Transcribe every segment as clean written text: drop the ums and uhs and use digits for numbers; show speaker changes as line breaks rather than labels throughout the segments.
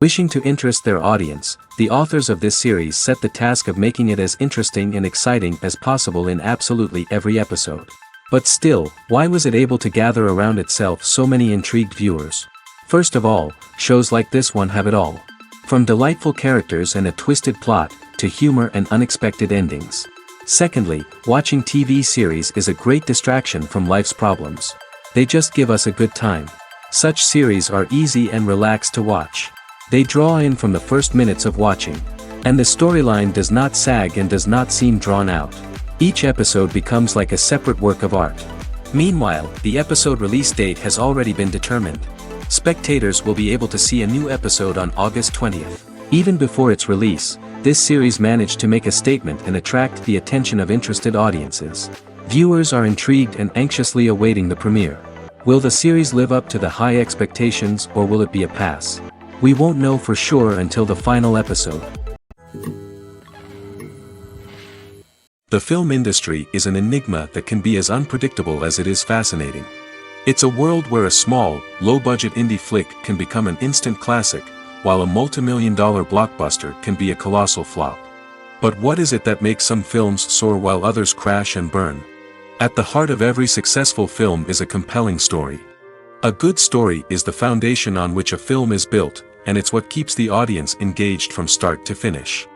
Wishing to interest their audience, the authors of this series set the task of making it as interesting and exciting as possible in absolutely every episode. But still, why was it able to gather around itself so many intrigued viewers? First of all, shows like this one have it all. From delightful characters and a twisted plot, to humor and unexpected endings. Secondly, watching TV series is a great distraction from life's problems. They just give us a good time. Such series are easy and relaxed to watch. They draw in from the first minutes of watching. And the storyline does not sag and does not seem drawn out. Each episode becomes like a separate work of art. Meanwhile, the episode release date has already been determined. Spectators will be able to see a new episode on August 20th. Even before its release, this series managed to make a statement and attract the attention of interested audiences. Viewers are intrigued and anxiously awaiting the premiere. Will the series live up to the high expectations, or will it be a pass? We won't know for sure until the final episode. The film industry is an enigma that can be as unpredictable as it is fascinating. It's a world where a small, low-budget indie flick can become an instant classic, while a multi-million-dollar blockbuster can be a colossal flop. But what is it that makes some films soar while others crash and burn? At the heart of every successful film is a compelling story. A good story is the foundation on which a film is built, and it's what keeps the audience engaged from start to finish.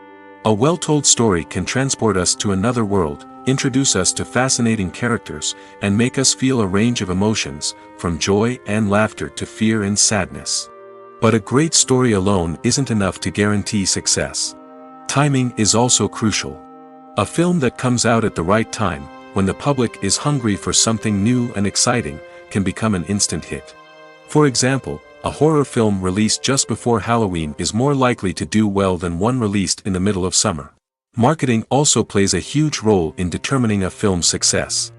A well-told story can transport us to another world, introduce us to fascinating characters, and make us feel a range of emotions, from joy and laughter to fear and sadness. But a great story alone isn't enough to guarantee success. Timing is also crucial. A film that comes out at the right time, when the public is hungry for something new and exciting, can become an instant hit. For example, a horror film released just before Halloween is more likely to do well than one released in the middle of summer. Marketing also plays a huge role in determining a film's success.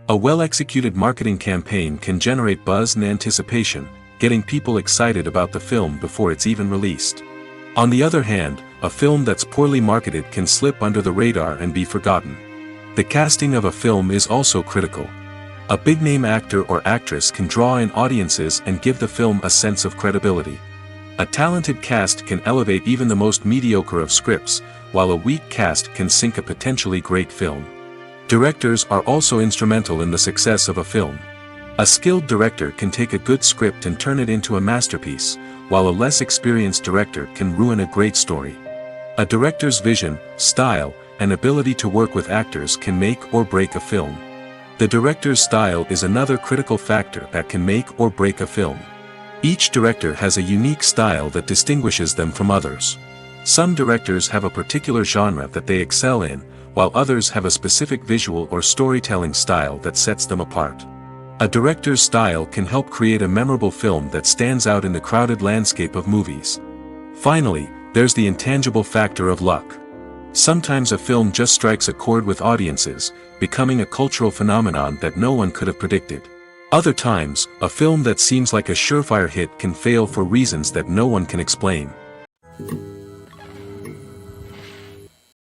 A well-executed marketing campaign can generate buzz and anticipation, getting people excited about the film before it's even released. On the other hand, a film that's poorly marketed can slip under the radar and be forgotten. The casting of a film is also critical. A big-name actor or actress can draw in audiences and give the film a sense of credibility. A talented cast can elevate even the most mediocre of scripts, while a weak cast can sink a potentially great film. Directors are also instrumental in the success of a film. A skilled director can take a good script and turn it into a masterpiece, while a less experienced director can ruin a great story. A director's vision, style, and ability to work with actors can make or break a film. The director's style is another critical factor that can make or break a film. Each director has a unique style that distinguishes them from others. Some directors have a particular genre that they excel in, while others have a specific visual or storytelling style that sets them apart. A director's style can help create a memorable film that stands out in the crowded landscape of movies. Finally, there's the intangible factor of luck. Sometimes a film just strikes a chord with audiences, becoming a cultural phenomenon that no one could have predicted. Other times, a film that seems like a surefire hit can fail for reasons that no one can explain.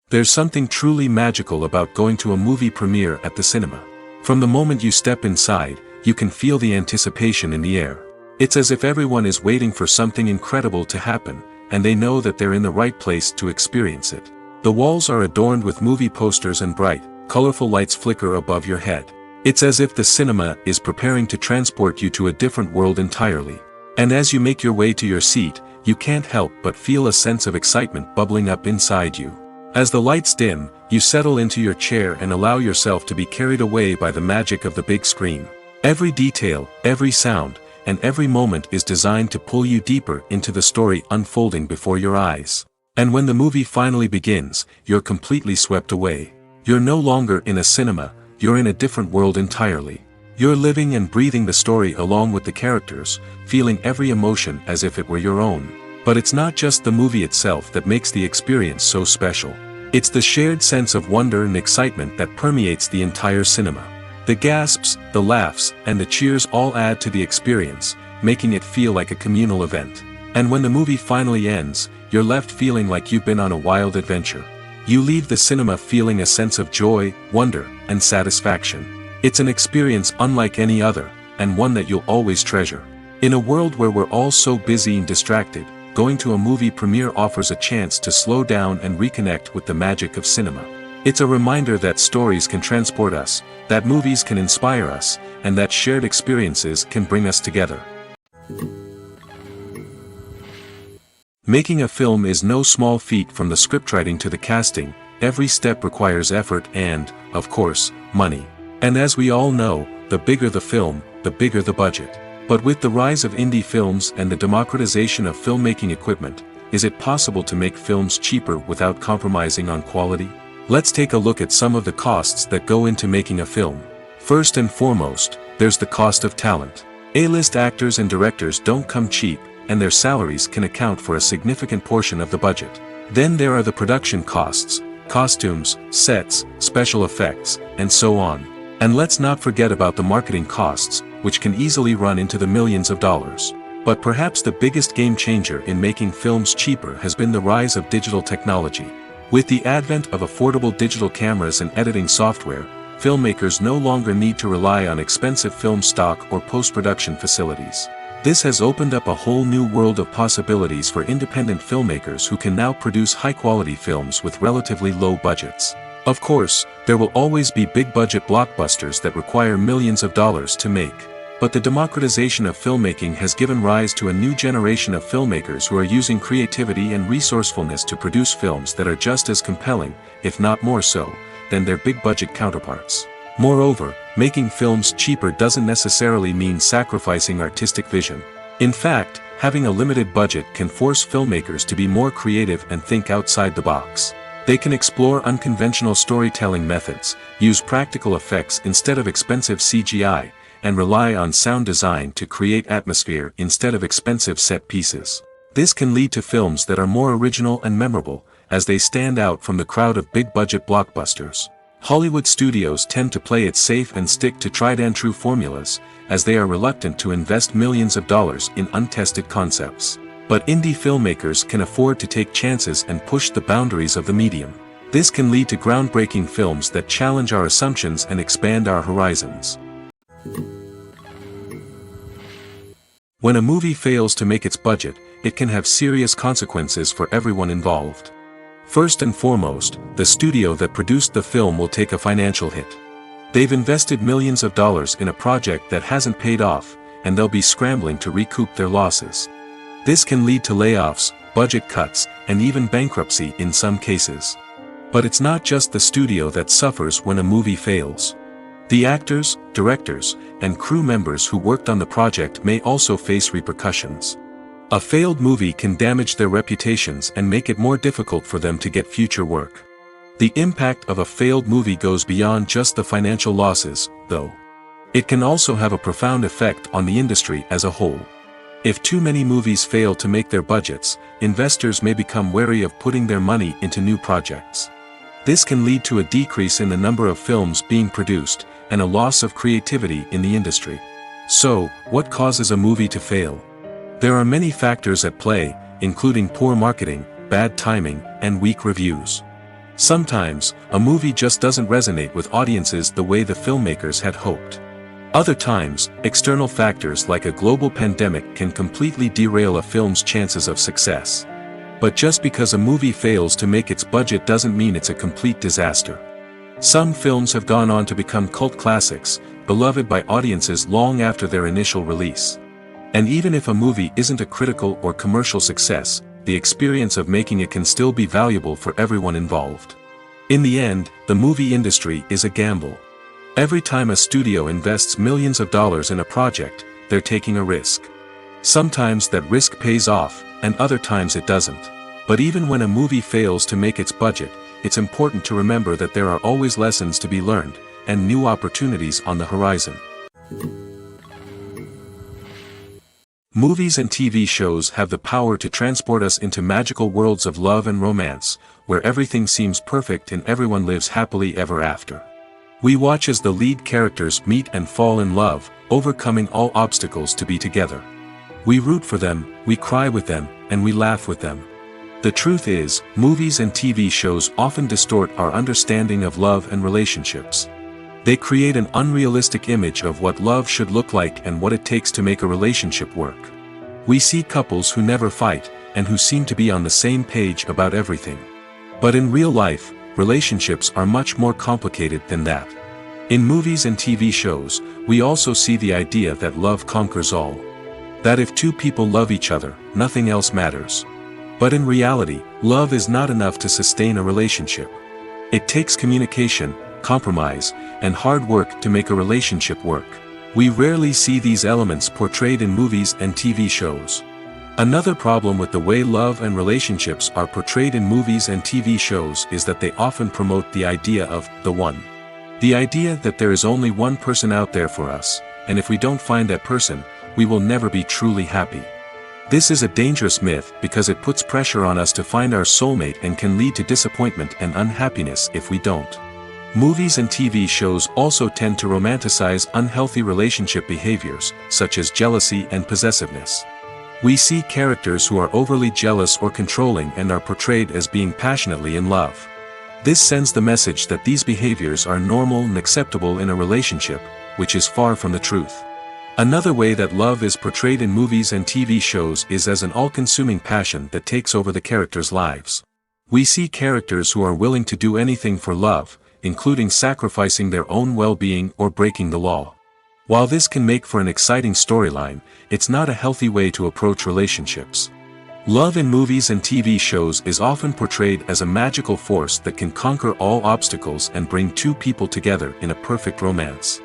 There's something truly magical about going to a movie premiere at the cinema. From the moment you step inside, you can feel the anticipation in the air. It's as if everyone is waiting for something incredible to happen, and they know that they're in the right place to experience it. The walls are adorned with movie posters and bright, colorful lights flicker above your head. It's as if the cinema is preparing to transport you to a different world entirely. And as you make your way to your seat, you can't help but feel a sense of excitement bubbling up inside you. As the lights dim, you settle into your chair and allow yourself to be carried away by the magic of the big screen. Every detail, every sound, and every moment is designed to pull you deeper into the story unfolding before your eyes. And when the movie finally begins, you're completely swept away. You're no longer in a cinema, you're in a different world entirely. You're living and breathing the story along with the characters, feeling every emotion as if it were your own. But it's not just the movie itself that makes the experience so special. It's the shared sense of wonder and excitement that permeates the entire cinema. The gasps, the laughs, and the cheers all add to the experience, making it feel like a communal event. And when the movie finally ends, you're left feeling like you've been on a wild adventure. You leave the cinema feeling a sense of joy, wonder, and satisfaction. It's an experience unlike any other, and one that you'll always treasure. In a world where we're all so busy and distracted, going to a movie premiere offers a chance to slow down and reconnect with the magic of cinema. It's a reminder that stories can transport us, that movies can inspire us, and that shared experiences can bring us together. Making a film is no small feat. From the scriptwriting to the casting, every step requires effort and, of course, money. And as we all know, the bigger the film, the bigger the budget. But with the rise of indie films and the democratization of filmmaking equipment, is it possible to make films cheaper without compromising on quality? Let's take a look at some of the costs that go into making a film. First and foremost, there's the cost of talent. A-list actors and directors don't come cheap, and their salaries can account for a significant portion of the budget. Then there are the production costs, costumes, sets, special effects, and so on. And let's not forget about the marketing costs, which can easily run into the millions of dollars. But perhaps the biggest game changer in making films cheaper has been the rise of digital technology. With the advent of affordable digital cameras and editing software, filmmakers no longer need to rely on expensive film stock or post-production facilities. This has opened up a whole new world of possibilities for independent filmmakers who can now produce high-quality films with relatively low budgets. Of course, there will always be big-budget blockbusters that require millions of dollars to make. But the democratization of filmmaking has given rise to a new generation of filmmakers who are using creativity and resourcefulness to produce films that are just as compelling, if not more so, than their big-budget counterparts. Moreover, making films cheaper doesn't necessarily mean sacrificing artistic vision. In fact, having a limited budget can force filmmakers to be more creative and think outside the box. They can explore unconventional storytelling methods, use practical effects instead of expensive CGI, and rely on sound design to create atmosphere instead of expensive set pieces. This can lead to films that are more original and memorable, as they stand out from the crowd of big-budget blockbusters. Hollywood studios tend to play it safe and stick to tried-and-true formulas, as they are reluctant to invest millions of dollars in untested concepts. But indie filmmakers can afford to take chances and push the boundaries of the medium. This can lead to groundbreaking films that challenge our assumptions and expand our horizons. When a movie fails to make its budget, it can have serious consequences for everyone involved. First and foremost, the studio that produced the film will take a financial hit. They've invested millions of dollars in a project that hasn't paid off, and they'll be scrambling to recoup their losses. This can lead to layoffs, budget cuts, and even bankruptcy in some cases. But it's not just the studio that suffers when a movie fails. The actors, directors, and crew members who worked on the project may also face repercussions. A failed movie can damage their reputations and make it more difficult for them to get future work. The impact of a failed movie goes beyond just the financial losses, though. It can also have a profound effect on the industry as a whole. If too many movies fail to make their budgets, investors may become wary of putting their money into new projects. This can lead to a decrease in the number of films being produced, and a loss of creativity in the industry. So, what causes a movie to fail? There are many factors at play, including poor marketing, bad timing, and weak reviews. Sometimes, a movie just doesn't resonate with audiences the way the filmmakers had hoped. Other times, external factors like a global pandemic can completely derail a film's chances of success. But just because a movie fails to make its budget doesn't mean it's a complete disaster. Some films have gone on to become cult classics, beloved by audiences long after their initial release. And even if a movie isn't a critical or commercial success, the experience of making it can still be valuable for everyone involved. In the end, the movie industry is a gamble. Every time a studio invests millions of dollars in a project, they're taking a risk. Sometimes that risk pays off, and other times it doesn't. But even when a movie fails to make its budget, it's important to remember that there are always lessons to be learned, and new opportunities on the horizon. Movies and TV shows have the power to transport us into magical worlds of love and romance, where everything seems perfect and everyone lives happily ever after. We watch as the lead characters meet and fall in love, overcoming all obstacles to be together. We root for them, we cry with them, and we laugh with them. The truth is, movies and TV shows often distort our understanding of love and relationships. They create an unrealistic image of what love should look like and what it takes to make a relationship work. We see couples who never fight, and who seem to be on the same page about everything. But in real life, relationships are much more complicated than that. In movies and TV shows, we also see the idea that love conquers all. That if two people love each other, nothing else matters. But in reality, love is not enough to sustain a relationship. It takes communication, compromise, and hard work to make a relationship work. We rarely see these elements portrayed in movies and TV shows. Another problem with the way love and relationships are portrayed in movies and TV shows is that they often promote the idea of the one. The idea that there is only one person out there for us, and if we don't find that person, we will never be truly happy. This is a dangerous myth because it puts pressure on us to find our soulmate and can lead to disappointment and unhappiness if we don't. Movies and TV shows also tend to romanticize unhealthy relationship behaviors, such as jealousy and possessiveness. We see characters who are overly jealous or controlling and are portrayed as being passionately in love. This sends the message that these behaviors are normal and acceptable in a relationship, which is far from the truth. Another way that love is portrayed in movies and TV shows is as an all-consuming passion that takes over the characters' lives. We see characters who are willing to do anything for love, including sacrificing their own well-being or breaking the law. While this can make for an exciting storyline, it's not a healthy way to approach relationships. Love in movies and TV shows is often portrayed as a magical force that can conquer all obstacles and bring two people together in a perfect romance.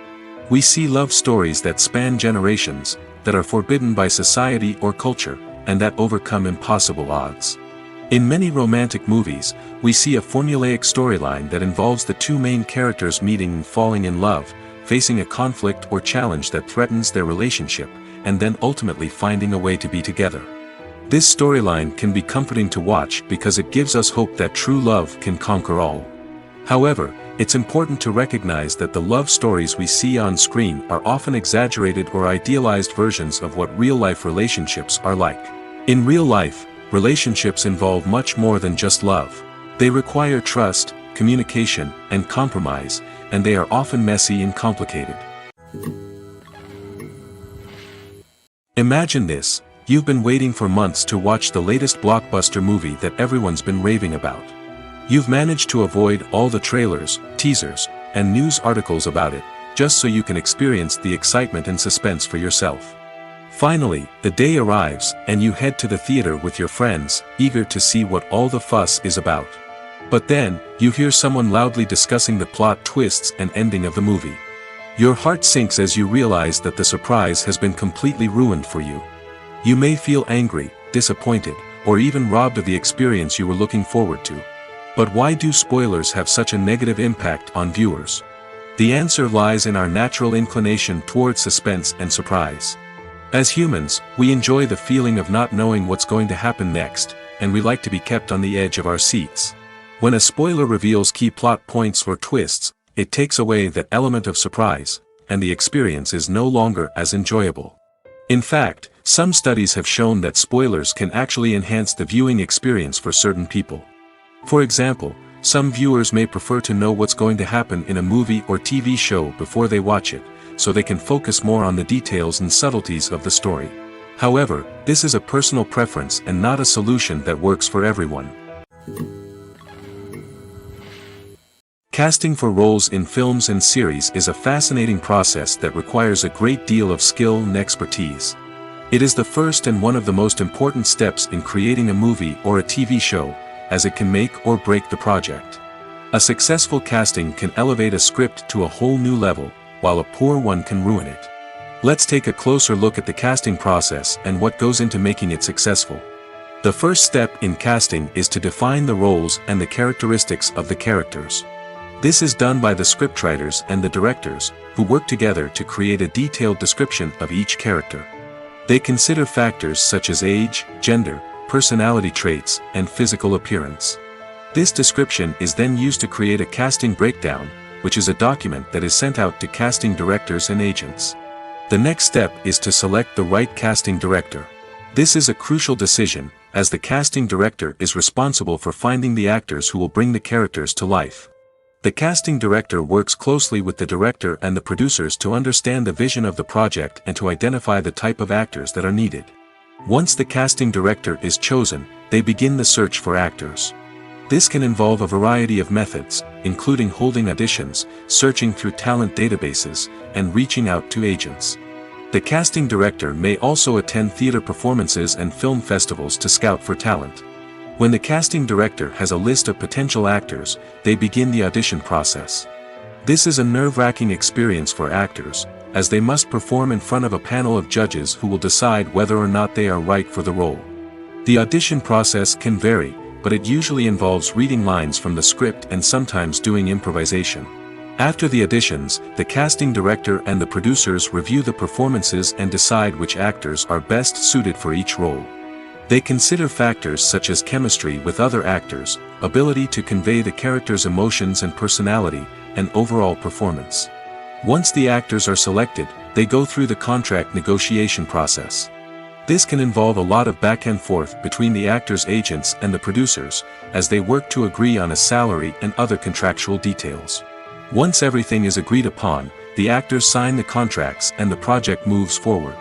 We see love stories that span generations, that are forbidden by society or culture, and that overcome impossible odds. In many romantic movies, we see a formulaic storyline that involves the two main characters meeting and falling in love, facing a conflict or challenge that threatens their relationship, and then ultimately finding a way to be together. This storyline can be comforting to watch because it gives us hope that true love can conquer all. However, it's important to recognize that the love stories we see on screen are often exaggerated or idealized versions of what real-life relationships are like. In real life, relationships involve much more than just love. They require trust, communication, and compromise, and they are often messy and complicated. Imagine this: you've been waiting for months to watch the latest blockbuster movie that everyone's been raving about. You've managed to avoid all the trailers, teasers, and news articles about it, just so you can experience the excitement and suspense for yourself. Finally, the day arrives, and you head to the theater with your friends, eager to see what all the fuss is about. But then, you hear someone loudly discussing the plot twists and ending of the movie. Your heart sinks as you realize that the surprise has been completely ruined for you. You may feel angry, disappointed, or even robbed of the experience you were looking forward to. But why do spoilers have such a negative impact on viewers? The answer lies in our natural inclination toward suspense and surprise. As humans, we enjoy the feeling of not knowing what's going to happen next, and we like to be kept on the edge of our seats. When a spoiler reveals key plot points or twists, it takes away that element of surprise, and the experience is no longer as enjoyable. In fact, some studies have shown that spoilers can actually enhance the viewing experience for certain people. For example, some viewers may prefer to know what's going to happen in a movie or TV show before they watch it, so they can focus more on the details and subtleties of the story. However, this is a personal preference and not a solution that works for everyone. Casting for roles in films and series is a fascinating process that requires a great deal of skill and expertise. It is the first and one of the most important steps in creating a movie or a TV show, as it can make or break the project. A successful casting can elevate a script to a whole new level, while a poor one can ruin it. Let's take a closer look at the casting process and what goes into making it successful. The first step in casting is to define the roles and the characteristics of the characters. This is done by the scriptwriters and the directors, who work together to create a detailed description of each character. They consider factors such as age, gender, personality traits, and physical appearance. This description is then used to create a casting breakdown, which is a document that is sent out to casting directors and agents. The next step is to select the right casting director. This is a crucial decision, as the casting director is responsible for finding the actors who will bring the characters to life. The casting director works closely with the director and the producers to understand the vision of the project and to identify the type of actors that are needed. Once the casting director is chosen, they begin the search for actors. This can involve a variety of methods, including holding auditions, searching through talent databases, and reaching out to agents. The casting director may also attend theater performances and film festivals to scout for talent. When the casting director has a list of potential actors, they begin the audition process. This is a nerve-wracking experience for actors, as they must perform in front of a panel of judges who will decide whether or not they are right for the role. The audition process can vary, but it usually involves reading lines from the script and sometimes doing improvisation. After the auditions, the casting director and the producers review the performances and decide which actors are best suited for each role. They consider factors such as chemistry with other actors, ability to convey the character's emotions and personality, and overall performance. Once the actors are selected, they go through the contract negotiation process. This can involve a lot of back and forth between the actors' agents and the producers, as they work to agree on a salary and other contractual details. Once everything is agreed upon, the actors sign the contracts and the project moves forward.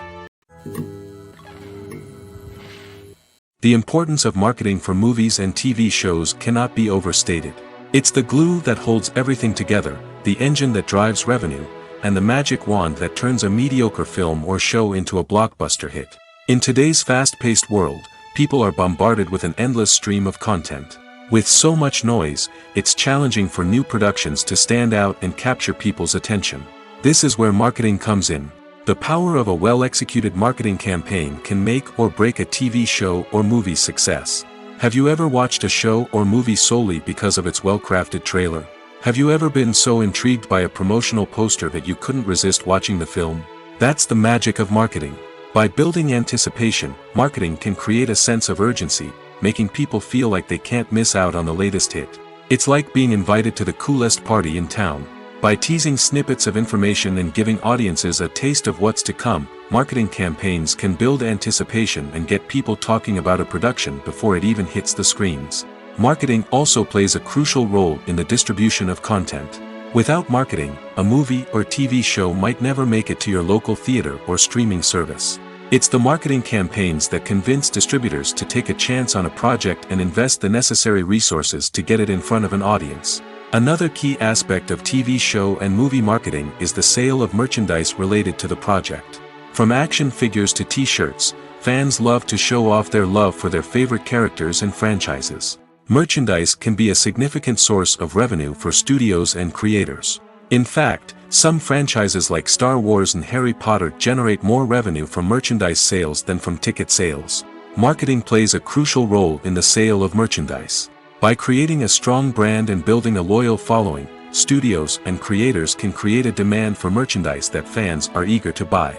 The importance of marketing for movies and TV shows cannot be overstated. It's the glue that holds everything together, the engine that drives revenue, and the magic wand that turns a mediocre film or show into a blockbuster hit. In today's fast-paced world, people are bombarded with an endless stream of content. With so much noise, it's challenging for new productions to stand out and capture people's attention. This is where marketing comes in. The power of a well-executed marketing campaign can make or break a TV show or movie's success. Have you ever watched a show or movie solely because of its well-crafted trailer? Have you ever been so intrigued by a promotional poster that you couldn't resist watching the film? That's the magic of marketing. By building anticipation, marketing can create a sense of urgency, making people feel like they can't miss out on the latest hit. It's like being invited to the coolest party in town. By teasing snippets of information and giving audiences a taste of what's to come, marketing campaigns can build anticipation and get people talking about a production before it even hits the screens. Marketing also plays a crucial role in the distribution of content. Without marketing, a movie or TV show might never make it to your local theater or streaming service. It's the marketing campaigns that convince distributors to take a chance on a project and invest the necessary resources to get it in front of an audience. Another key aspect of TV show and movie marketing is the sale of merchandise related to the project. From action figures to t-shirts, fans love to show off their love for their favorite characters and franchises. Merchandise can be a significant source of revenue for studios and creators. In fact, some franchises like Star Wars and Harry Potter generate more revenue from merchandise sales than from ticket sales. Marketing plays a crucial role in the sale of merchandise. By creating a strong brand and building a loyal following, studios and creators can create a demand for merchandise that fans are eager to buy.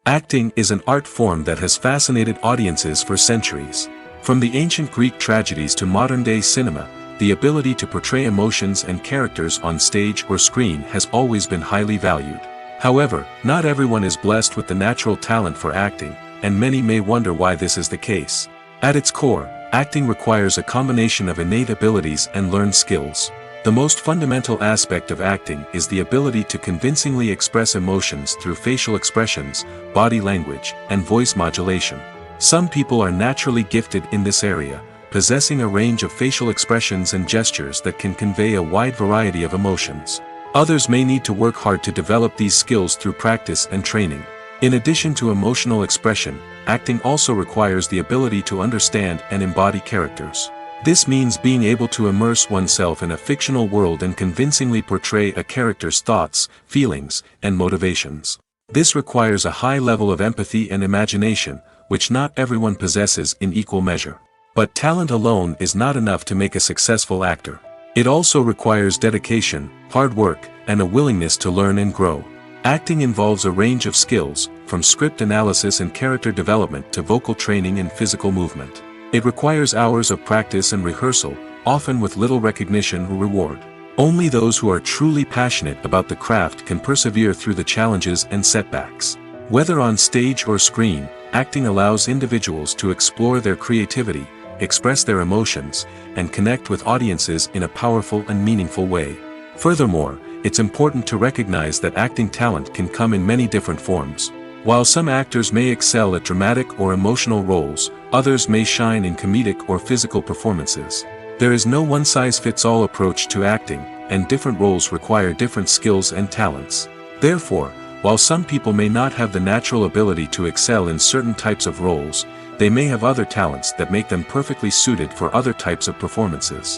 Acting is an art form that has fascinated audiences for centuries. From the ancient Greek tragedies to modern-day cinema, the ability to portray emotions and characters on stage or screen has always been highly valued. However, not everyone is blessed with the natural talent for acting, and many may wonder why this is the case. At its core, acting requires a combination of innate abilities and learned skills. The most fundamental aspect of acting is the ability to convincingly express emotions through facial expressions, body language, and voice modulation. Some people are naturally gifted in this area, possessing a range of facial expressions and gestures that can convey a wide variety of emotions. Others may need to work hard to develop these skills through practice and training. In addition to emotional expression, acting also requires the ability to understand and embody characters. This means being able to immerse oneself in a fictional world and convincingly portray a character's thoughts, feelings, and motivations. This requires a high level of empathy and imagination, which not everyone possesses in equal measure. But talent alone is not enough to make a successful actor. It also requires dedication, hard work, and a willingness to learn and grow. Acting involves a range of skills, from script analysis and character development to vocal training and physical movement. It requires hours of practice and rehearsal, often with little recognition or reward. Only those who are truly passionate about the craft can persevere through the challenges and setbacks. Whether on stage or screen, acting allows individuals to explore their creativity, express their emotions, and connect with audiences in a powerful and meaningful way. Furthermore, it's important to recognize that acting talent can come in many different forms. While some actors may excel at dramatic or emotional roles, others may shine in comedic or physical performances. There is no one-size-fits-all approach to acting, and different roles require different skills and talents. Therefore, while some people may not have the natural ability to excel in certain types of roles, they may have other talents that make them perfectly suited for other types of performances.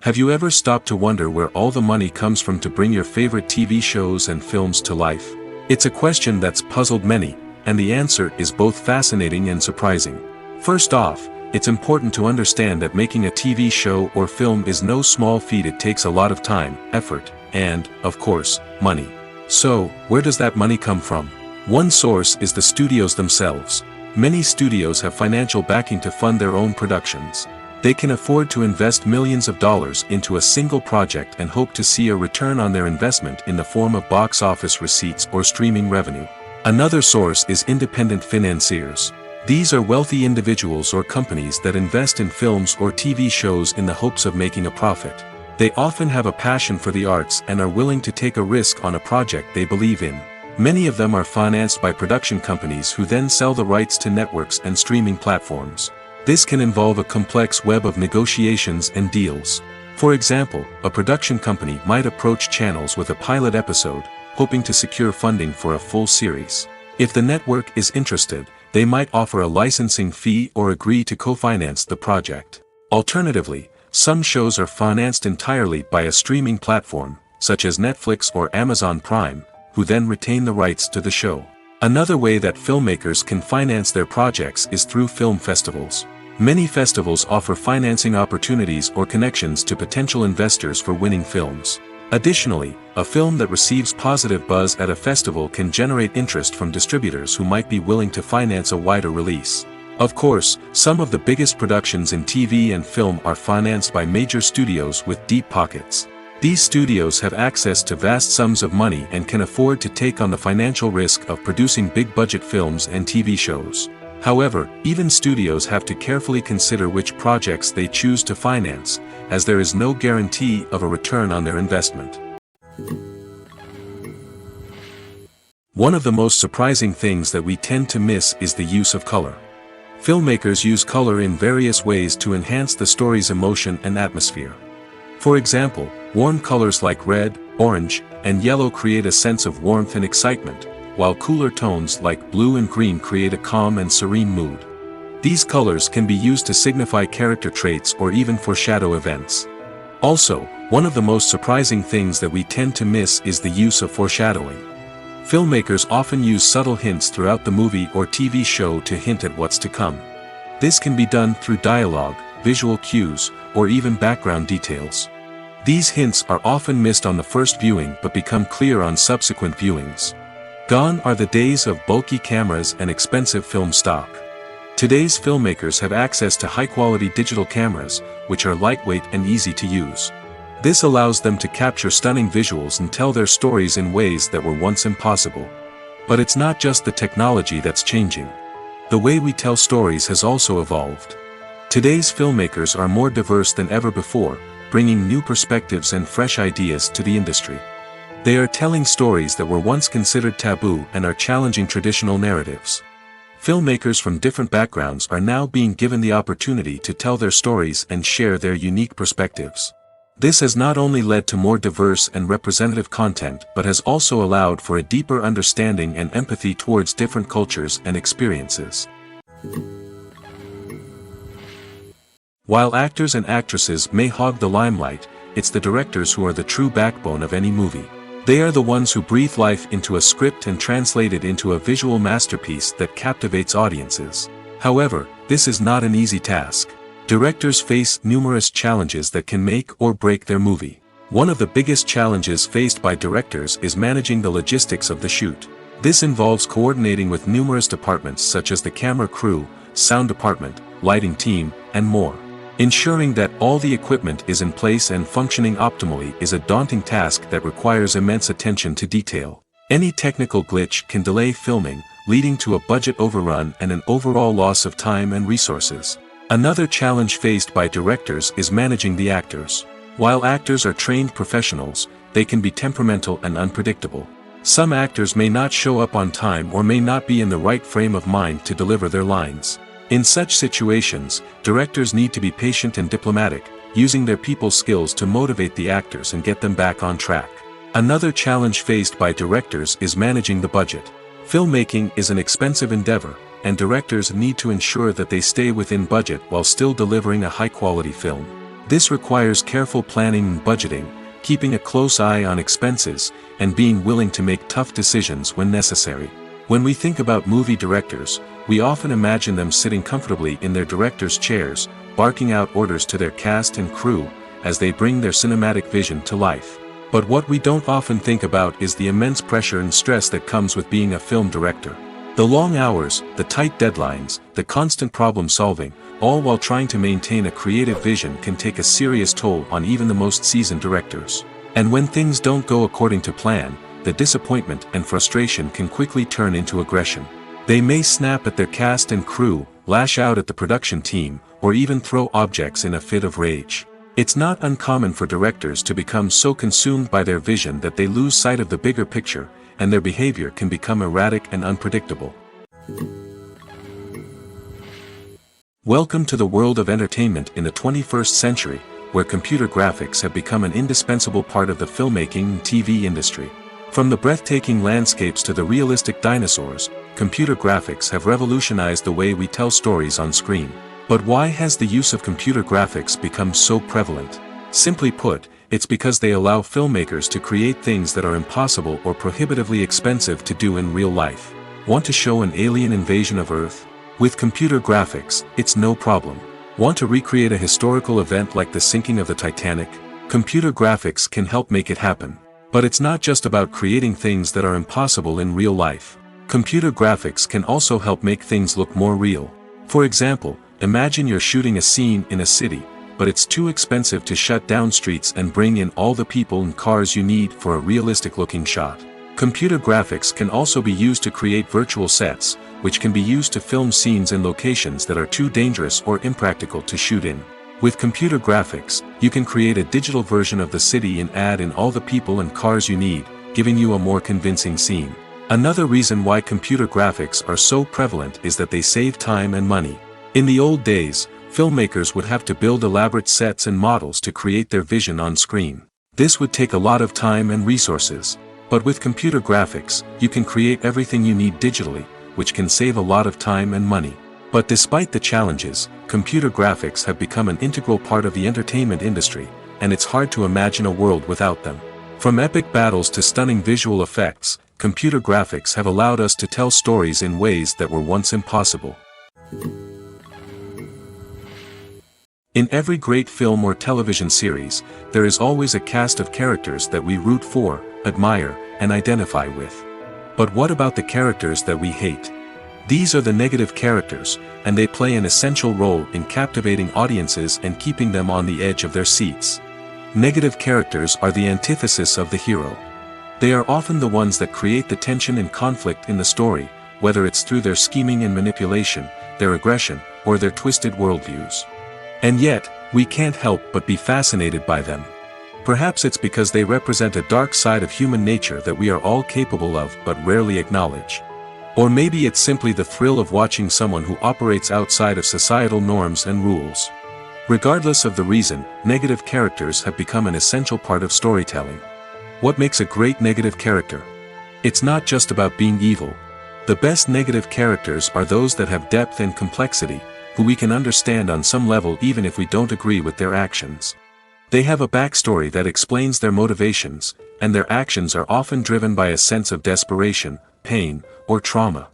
Have you ever stopped to wonder where all the money comes from to bring your favorite TV shows and films to life? It's a question that's puzzled many, and the answer is both fascinating and surprising. First off, it's important to understand that making a TV show or film is no small feat. It takes a lot of time, effort, and, of course, money. So, where does that money come from? One source is the studios themselves. Many studios have financial backing to fund their own productions. They can afford to invest millions of dollars into a single project and hope to see a return on their investment in the form of box office receipts or streaming revenue. Another source is independent financiers. These are wealthy individuals or companies that invest in films or TV shows in the hopes of making a profit. They often have a passion for the arts and are willing to take a risk on a project they believe in. Many of them are financed by production companies who then sell the rights to networks and streaming platforms. This can involve a complex web of negotiations and deals. For example, a production company might approach channels with a pilot episode, hoping to secure funding for a full series. If the network is interested, they might offer a licensing fee or agree to co-finance the project. Alternatively, some shows are financed entirely by a streaming platform, such as Netflix or Amazon Prime, who then retain the rights to the show. Another way that filmmakers can finance their projects is through film festivals. Many festivals offer financing opportunities or connections to potential investors for winning films. Additionally, a film that receives positive buzz at a festival can generate interest from distributors who might be willing to finance a wider release. Of course, some of the biggest productions in TV and film are financed by major studios with deep pockets. These studios have access to vast sums of money and can afford to take on the financial risk of producing big-budget films and TV shows. However, even studios have to carefully consider which projects they choose to finance, as there is no guarantee of a return on their investment. One of the most surprising things that we tend to miss is the use of color. Filmmakers use color in various ways to enhance the story's emotion and atmosphere. For example, warm colors like red, orange, and yellow create a sense of warmth and excitement, while cooler tones like blue and green create a calm and serene mood. These colors can be used to signify character traits or even foreshadow events. Also, one of the most surprising things that we tend to miss is the use of foreshadowing. Filmmakers often use subtle hints throughout the movie or TV show to hint at what's to come. This can be done through dialogue, visual cues, or even background details. These hints are often missed on the first viewing but become clear on subsequent viewings. Gone are the days of bulky cameras and expensive film stock. Today's filmmakers have access to high-quality digital cameras, which are lightweight and easy to use. This allows them to capture stunning visuals and tell their stories in ways that were once impossible. But it's not just the technology that's changing. The way we tell stories has also evolved. Today's filmmakers are more diverse than ever before, bringing new perspectives and fresh ideas to the industry. They are telling stories that were once considered taboo and are challenging traditional narratives. Filmmakers from different backgrounds are now being given the opportunity to tell their stories and share their unique perspectives. This has not only led to more diverse and representative content but has also allowed for a deeper understanding and empathy towards different cultures and experiences. While actors and actresses may hog the limelight, it's the directors who are the true backbone of any movie. They are the ones who breathe life into a script and translate it into a visual masterpiece that captivates audiences. However, this is not an easy task. Directors face numerous challenges that can make or break their movie. One of the biggest challenges faced by directors is managing the logistics of the shoot. This involves coordinating with numerous departments such as the camera crew, sound department, lighting team, and more. Ensuring that all the equipment is in place and functioning optimally is a daunting task that requires immense attention to detail. Any technical glitch can delay filming, leading to a budget overrun and an overall loss of time and resources. Another challenge faced by directors is managing the actors. While actors are trained professionals, they can be temperamental and unpredictable. Some actors may not show up on time or may not be in the right frame of mind to deliver their lines. In such situations, directors need to be patient and diplomatic, using their people skills to motivate the actors and get them back on track. Another challenge faced by directors is managing the budget. Filmmaking is an expensive endeavor, and directors need to ensure that they stay within budget while still delivering a high-quality film. This requires careful planning and budgeting, keeping a close eye on expenses, and being willing to make tough decisions when necessary. When we think about movie directors, we often imagine them sitting comfortably in their director's chairs, barking out orders to their cast and crew, as they bring their cinematic vision to life. But what we don't often think about is the immense pressure and stress that comes with being a film director. The long hours, the tight deadlines, the constant problem solving, all while trying to maintain a creative vision can take a serious toll on even the most seasoned directors. And when things don't go according to plan, the disappointment and frustration can quickly turn into aggression. They may snap at their cast and crew, lash out at the production team, or even throw objects in a fit of rage. It's not uncommon for directors to become so consumed by their vision that they lose sight of the bigger picture, and their behavior can become erratic and unpredictable. Welcome to the world of entertainment in the 21st century, where computer graphics have become an indispensable part of the filmmaking and TV industry. From the breathtaking landscapes to the realistic dinosaurs, computer graphics have revolutionized the way we tell stories on screen. But why has the use of computer graphics become so prevalent? Simply put, it's because they allow filmmakers to create things that are impossible or prohibitively expensive to do in real life. Want to show an alien invasion of Earth? With computer graphics, it's no problem. Want to recreate a historical event like the sinking of the Titanic? Computer graphics can help make it happen. But it's not just about creating things that are impossible in real life. Computer graphics can also help make things look more real. For example, imagine you're shooting a scene in a city, but it's too expensive to shut down streets and bring in all the people and cars you need for a realistic-looking shot. Computer graphics can also be used to create virtual sets, which can be used to film scenes in locations that are too dangerous or impractical to shoot in. With computer graphics, you can create a digital version of the city and add in all the people and cars you need, giving you a more convincing scene. Another reason why computer graphics are so prevalent is that they save time and money. In the old days, filmmakers would have to build elaborate sets and models to create their vision on screen. This would take a lot of time and resources. But with computer graphics, you can create everything you need digitally, which can save a lot of time and money. But despite the challenges, computer graphics have become an integral part of the entertainment industry, and it's hard to imagine a world without them. From epic battles to stunning visual effects, computer graphics have allowed us to tell stories in ways that were once impossible. In every great film or television series, there is always a cast of characters that we root for, admire, and identify with. But what about the characters that we hate? These are the negative characters, and they play an essential role in captivating audiences and keeping them on the edge of their seats. Negative characters are the antithesis of the hero. They are often the ones that create the tension and conflict in the story, whether it's through their scheming and manipulation, their aggression, or their twisted worldviews. And yet, we can't help but be fascinated by them. Perhaps it's because they represent a dark side of human nature that we are all capable of but rarely acknowledge. Or maybe it's simply the thrill of watching someone who operates outside of societal norms and rules. Regardless of the reason, negative characters have become an essential part of storytelling. What makes a great negative character? It's not just about being evil. The best negative characters are those that have depth and complexity, who we can understand on some level even if we don't agree with their actions. They have a backstory that explains their motivations, and their actions are often driven by a sense of desperation, pain, or trauma.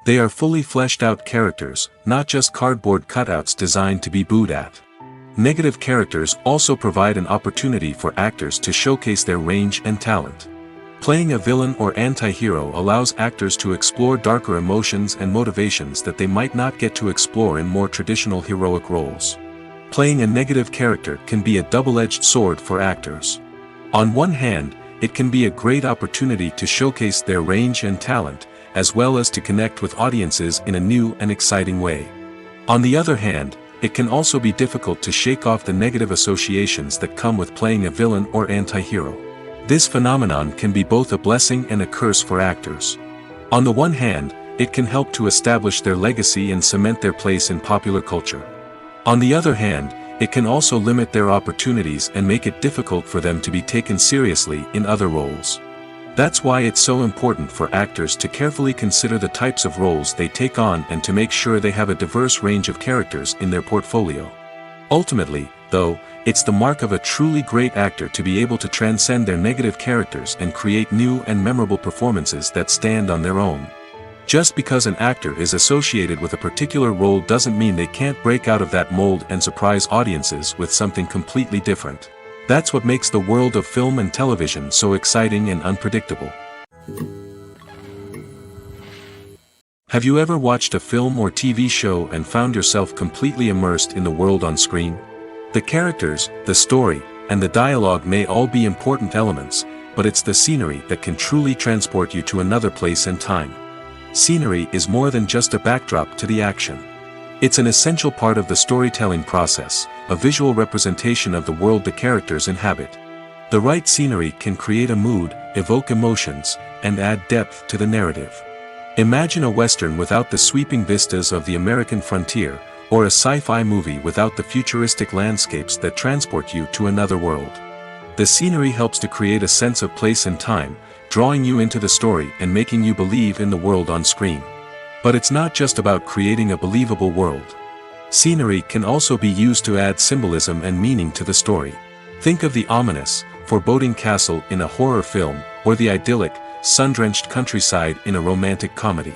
They are fully fleshed out characters, not just cardboard cutouts designed to be booed at. Negative characters also provide an opportunity for actors to showcase their range and talent. Playing a villain or anti-hero allows actors to explore darker emotions and motivations that they might not get to explore in more traditional heroic roles. Playing a negative character can be a double-edged sword for actors. On one hand, it can be a great opportunity to showcase their range and talent, as well as to connect with audiences in a new and exciting way. On the other hand, it can also be difficult to shake off the negative associations that come with playing a villain or anti-hero. This phenomenon can be both a blessing and a curse for actors. On the one hand, it can help to establish their legacy and cement their place in popular culture. On the other hand, it can also limit their opportunities and make it difficult for them to be taken seriously in other roles. That's why it's so important for actors to carefully consider the types of roles they take on and to make sure they have a diverse range of characters in their portfolio. Ultimately, though, it's the mark of a truly great actor to be able to transcend their negative characters and create new and memorable performances that stand on their own. Just because an actor is associated with a particular role doesn't mean they can't break out of that mold and surprise audiences with something completely different. That's what makes the world of film and television so exciting and unpredictable. Have you ever watched a film or TV show and found yourself completely immersed in the world on screen? The characters, the story, and the dialogue may all be important elements, but it's the scenery that can truly transport you to another place and time. Scenery is more than just a backdrop to the action. It's an essential part of the storytelling process, a visual representation of the world the characters inhabit. The right scenery can create a mood, evoke emotions, and add depth to the narrative. Imagine a Western without the sweeping vistas of the American frontier, or a sci-fi movie without the futuristic landscapes that transport you to another world. The scenery helps to create a sense of place and time, drawing you into the story and making you believe in the world on screen. But it's not just about creating a believable world. Scenery can also be used to add symbolism and meaning to the story. Think of the ominous, foreboding castle in a horror film, or the idyllic, sun-drenched countryside in a romantic comedy.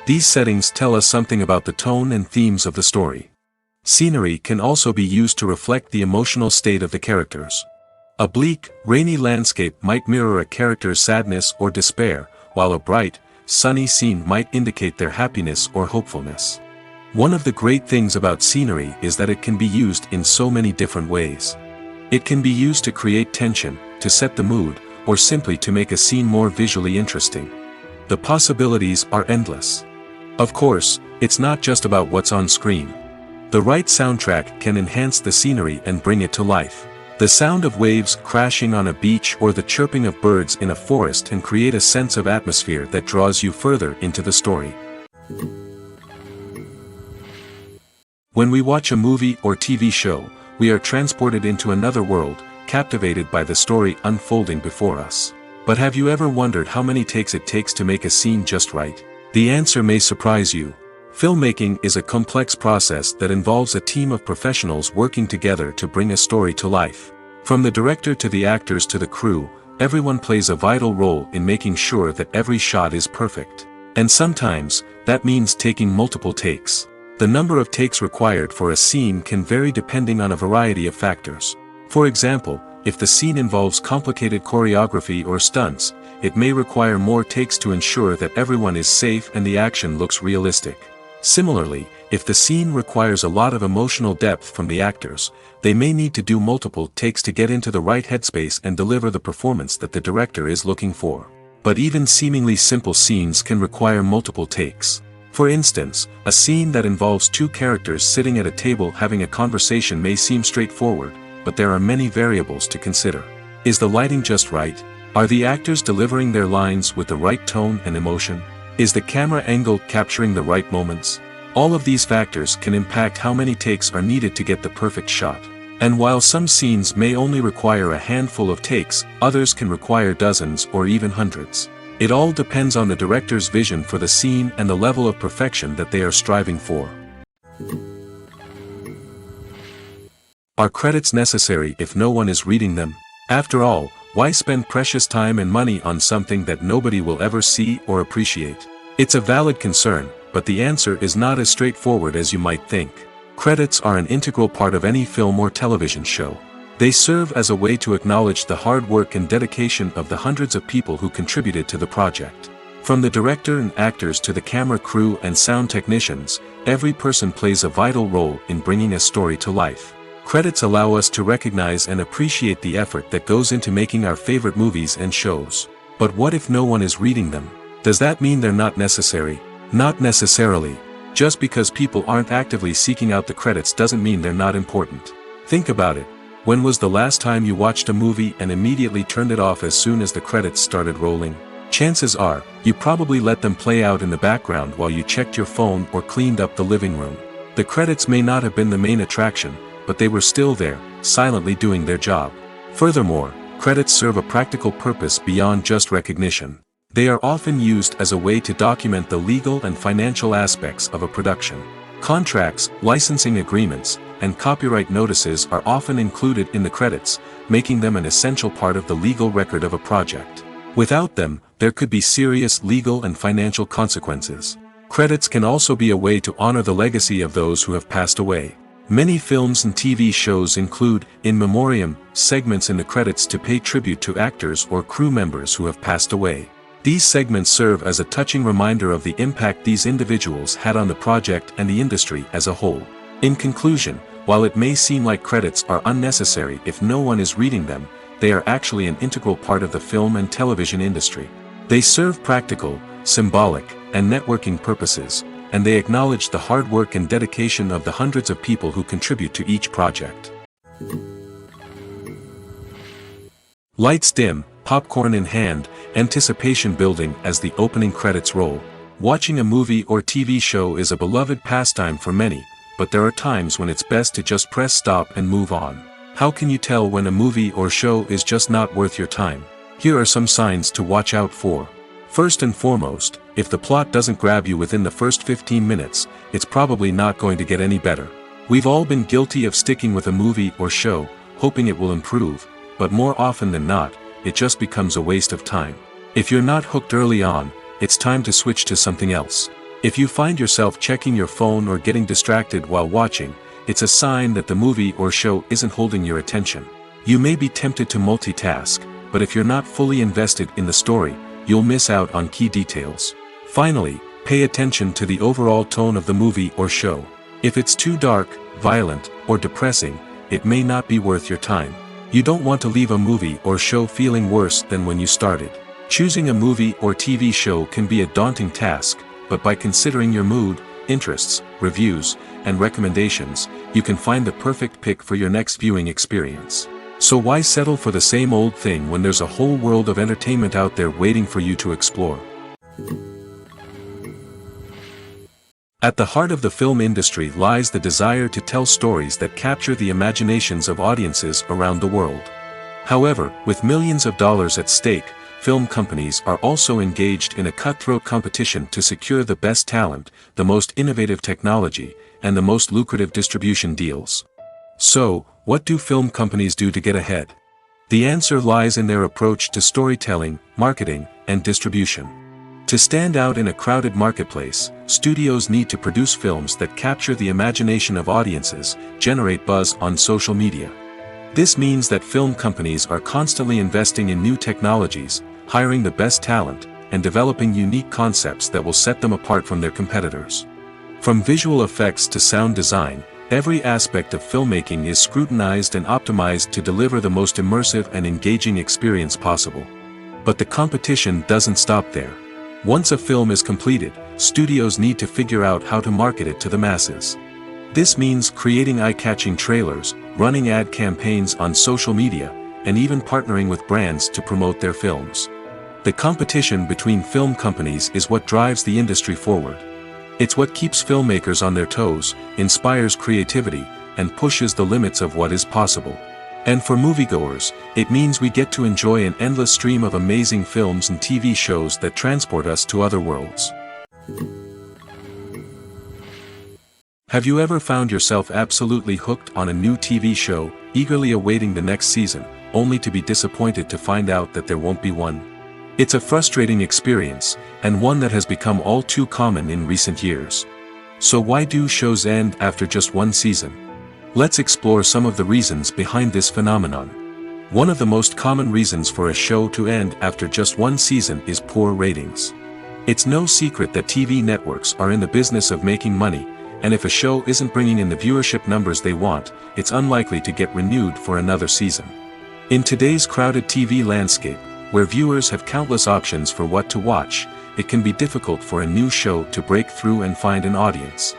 These settings tell us something about the tone and themes of the story. Scenery can also be used to reflect the emotional state of the characters. A bleak, rainy landscape might mirror a character's sadness or despair, while a bright, sunny scene might indicate their happiness or hopefulness. One of the great things about scenery is that it can be used in so many different ways. It can be used to create tension, to set the mood, or simply to make a scene more visually interesting. The possibilities are endless. Of course, it's not just about what's on screen. The right soundtrack can enhance the scenery and bring it to life. The sound of waves crashing on a beach or the chirping of birds in a forest can create a sense of atmosphere that draws you further into the story. When we watch a movie or TV show, we are transported into another world, captivated by the story unfolding before us. But have you ever wondered how many takes it takes to make a scene just right? The answer may surprise you. Filmmaking is a complex process that involves a team of professionals working together to bring a story to life. From the director to the actors to the crew, everyone plays a vital role in making sure that every shot is perfect. And sometimes, that means taking multiple takes. The number of takes required for a scene can vary depending on a variety of factors. For example, if the scene involves complicated choreography or stunts, it may require more takes to ensure that everyone is safe and the action looks realistic. Similarly, if the scene requires a lot of emotional depth from the actors, they may need to do multiple takes to get into the right headspace and deliver the performance that the director is looking for. But even seemingly simple scenes can require multiple takes. For instance, a scene that involves two characters sitting at a table having a conversation may seem straightforward, but there are many variables to consider. Is the lighting just right? Are the actors delivering their lines with the right tone and emotion? Is the camera angle capturing the right moments? All of these factors can impact how many takes are needed to get the perfect shot. And while some scenes may only require a handful of takes, others can require dozens or even hundreds. It all depends on the director's vision for the scene and the level of perfection that they are striving for. Are credits necessary if no one is reading them? After all, why spend precious time and money on something that nobody will ever see or appreciate? It's a valid concern, but the answer is not as straightforward as you might think. Credits are an integral part of any film or television show. They serve as a way to acknowledge the hard work and dedication of the hundreds of people who contributed to the project. From the director and actors to the camera crew and sound technicians, every person plays a vital role in bringing a story to life. Credits allow us to recognize and appreciate the effort that goes into making our favorite movies and shows. But what if no one is reading them? Does that mean they're not necessary? Not necessarily. Just because people aren't actively seeking out the credits doesn't mean they're not important. Think about it. When was the last time you watched a movie and immediately turned it off as soon as the credits started rolling? Chances are, you probably let them play out in the background while you checked your phone or cleaned up the living room. The credits may not have been the main attraction, but they were still there, silently doing their job. Furthermore, credits serve a practical purpose beyond just recognition. They are often used as a way to document the legal and financial aspects of a production. Contracts, licensing agreements, and copyright notices are often included in the credits, making them an essential part of the legal record of a project. Without them, there could be serious legal and financial consequences. Credits can also be a way to honor the legacy of those who have passed away. Many films and TV shows include, in memoriam, segments in the credits to pay tribute to actors or crew members who have passed away. These segments serve as a touching reminder of the impact these individuals had on the project and the industry as a whole. In conclusion, while it may seem like credits are unnecessary if no one is reading them, they are actually an integral part of the film and television industry. They serve practical, symbolic, and networking purposes, and they acknowledge the hard work and dedication of the hundreds of people who contribute to each project. Lights dim, popcorn in hand, anticipation building as the opening credits roll. Watching a movie or TV show is a beloved pastime for many, but there are times when it's best to just press stop and move on. How can you tell when a movie or show is just not worth your time? Here are some signs to watch out for. First and foremost, if the plot doesn't grab you within the first 15 minutes, it's probably not going to get any better. We've all been guilty of sticking with a movie or show, hoping it will improve, but more often than not, it just becomes a waste of time. If you're not hooked early on, it's time to switch to something else. If you find yourself checking your phone or getting distracted while watching, it's a sign that the movie or show isn't holding your attention. You may be tempted to multitask, but if you're not fully invested in the story, you'll miss out on key details. Finally, pay attention to the overall tone of the movie or show. If it's too dark, violent, or depressing, it may not be worth your time. You don't want to leave a movie or show feeling worse than when you started. Choosing a movie or TV show can be a daunting task, but by considering your mood, interests, reviews, and recommendations, you can find the perfect pick for your next viewing experience. So why settle for the same old thing when there's a whole world of entertainment out there waiting for you to explore? At the heart of the film industry lies the desire to tell stories that capture the imaginations of audiences around the world. However, with millions of dollars at stake, film companies are also engaged in a cutthroat competition to secure the best talent, the most innovative technology, and the most lucrative distribution deals. So, what do film companies do to get ahead? The answer lies in their approach to storytelling, marketing, and distribution. To stand out in a crowded marketplace, studios need to produce films that capture the imagination of audiences, generate buzz on social media. This means that film companies are constantly investing in new technologies, hiring the best talent, and developing unique concepts that will set them apart from their competitors. From visual effects to sound design, every aspect of filmmaking is scrutinized and optimized to deliver the most immersive and engaging experience possible. But the competition doesn't stop there. Once a film is completed, studios need to figure out how to market it to the masses. This means creating eye-catching trailers, running ad campaigns on social media, and even partnering with brands to promote their films. The competition between film companies is what drives the industry forward. It's what keeps filmmakers on their toes, inspires creativity, and pushes the limits of what is possible. And for moviegoers, it means we get to enjoy an endless stream of amazing films and TV shows that transport us to other worlds. Have you ever found yourself absolutely hooked on a new TV show, eagerly awaiting the next season, only to be disappointed to find out that there won't be one? It's a frustrating experience, and one that has become all too common in recent years. So why do shows end after just one season? Let's explore some of the reasons behind this phenomenon. One of the most common reasons for a show to end after just one season is poor ratings. It's no secret that TV networks are in the business of making money, and if a show isn't bringing in the viewership numbers they want, it's unlikely to get renewed for another season. In today's crowded TV landscape, where viewers have countless options for what to watch, it can be difficult for a new show to break through and find an audience.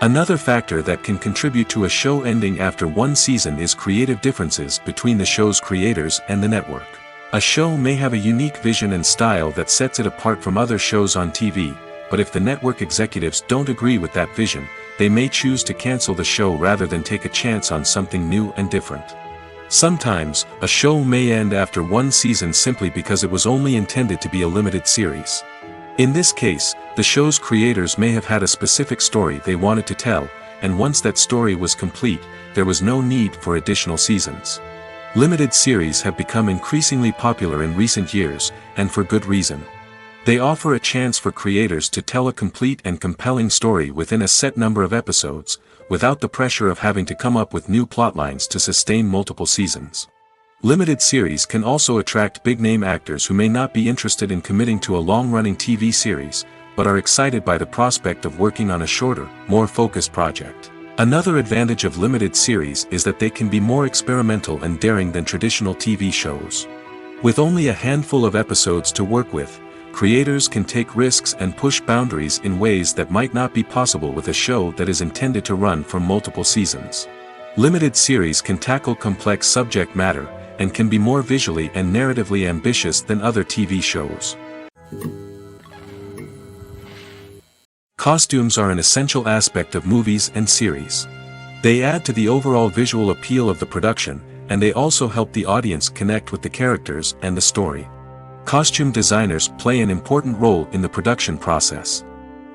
Another factor that can contribute to a show ending after one season is creative differences between the show's creators and the network. A show may have a unique vision and style that sets it apart from other shows on TV, but if the network executives don't agree with that vision, they may choose to cancel the show rather than take a chance on something new and different. Sometimes, a show may end after one season simply because it was only intended to be a limited series. In this case, the show's creators may have had a specific story they wanted to tell, and once that story was complete, there was no need for additional seasons. Limited series have become increasingly popular in recent years, and for good reason. They offer a chance for creators to tell a complete and compelling story within a set number of episodes, without the pressure of having to come up with new plotlines to sustain multiple seasons. Limited series can also attract big-name actors who may not be interested in committing to a long-running TV series, but are excited by the prospect of working on a shorter, more focused project. Another advantage of limited series is that they can be more experimental and daring than traditional TV shows. With only a handful of episodes to work with, creators can take risks and push boundaries in ways that might not be possible with a show that is intended to run for multiple seasons. Limited series can tackle complex subject matter, and can be more visually and narratively ambitious than other TV shows. Costumes are an essential aspect of movies and series. They add to the overall visual appeal of the production, and they also help the audience connect with the characters and the story. Costume designers play an important role in the production process.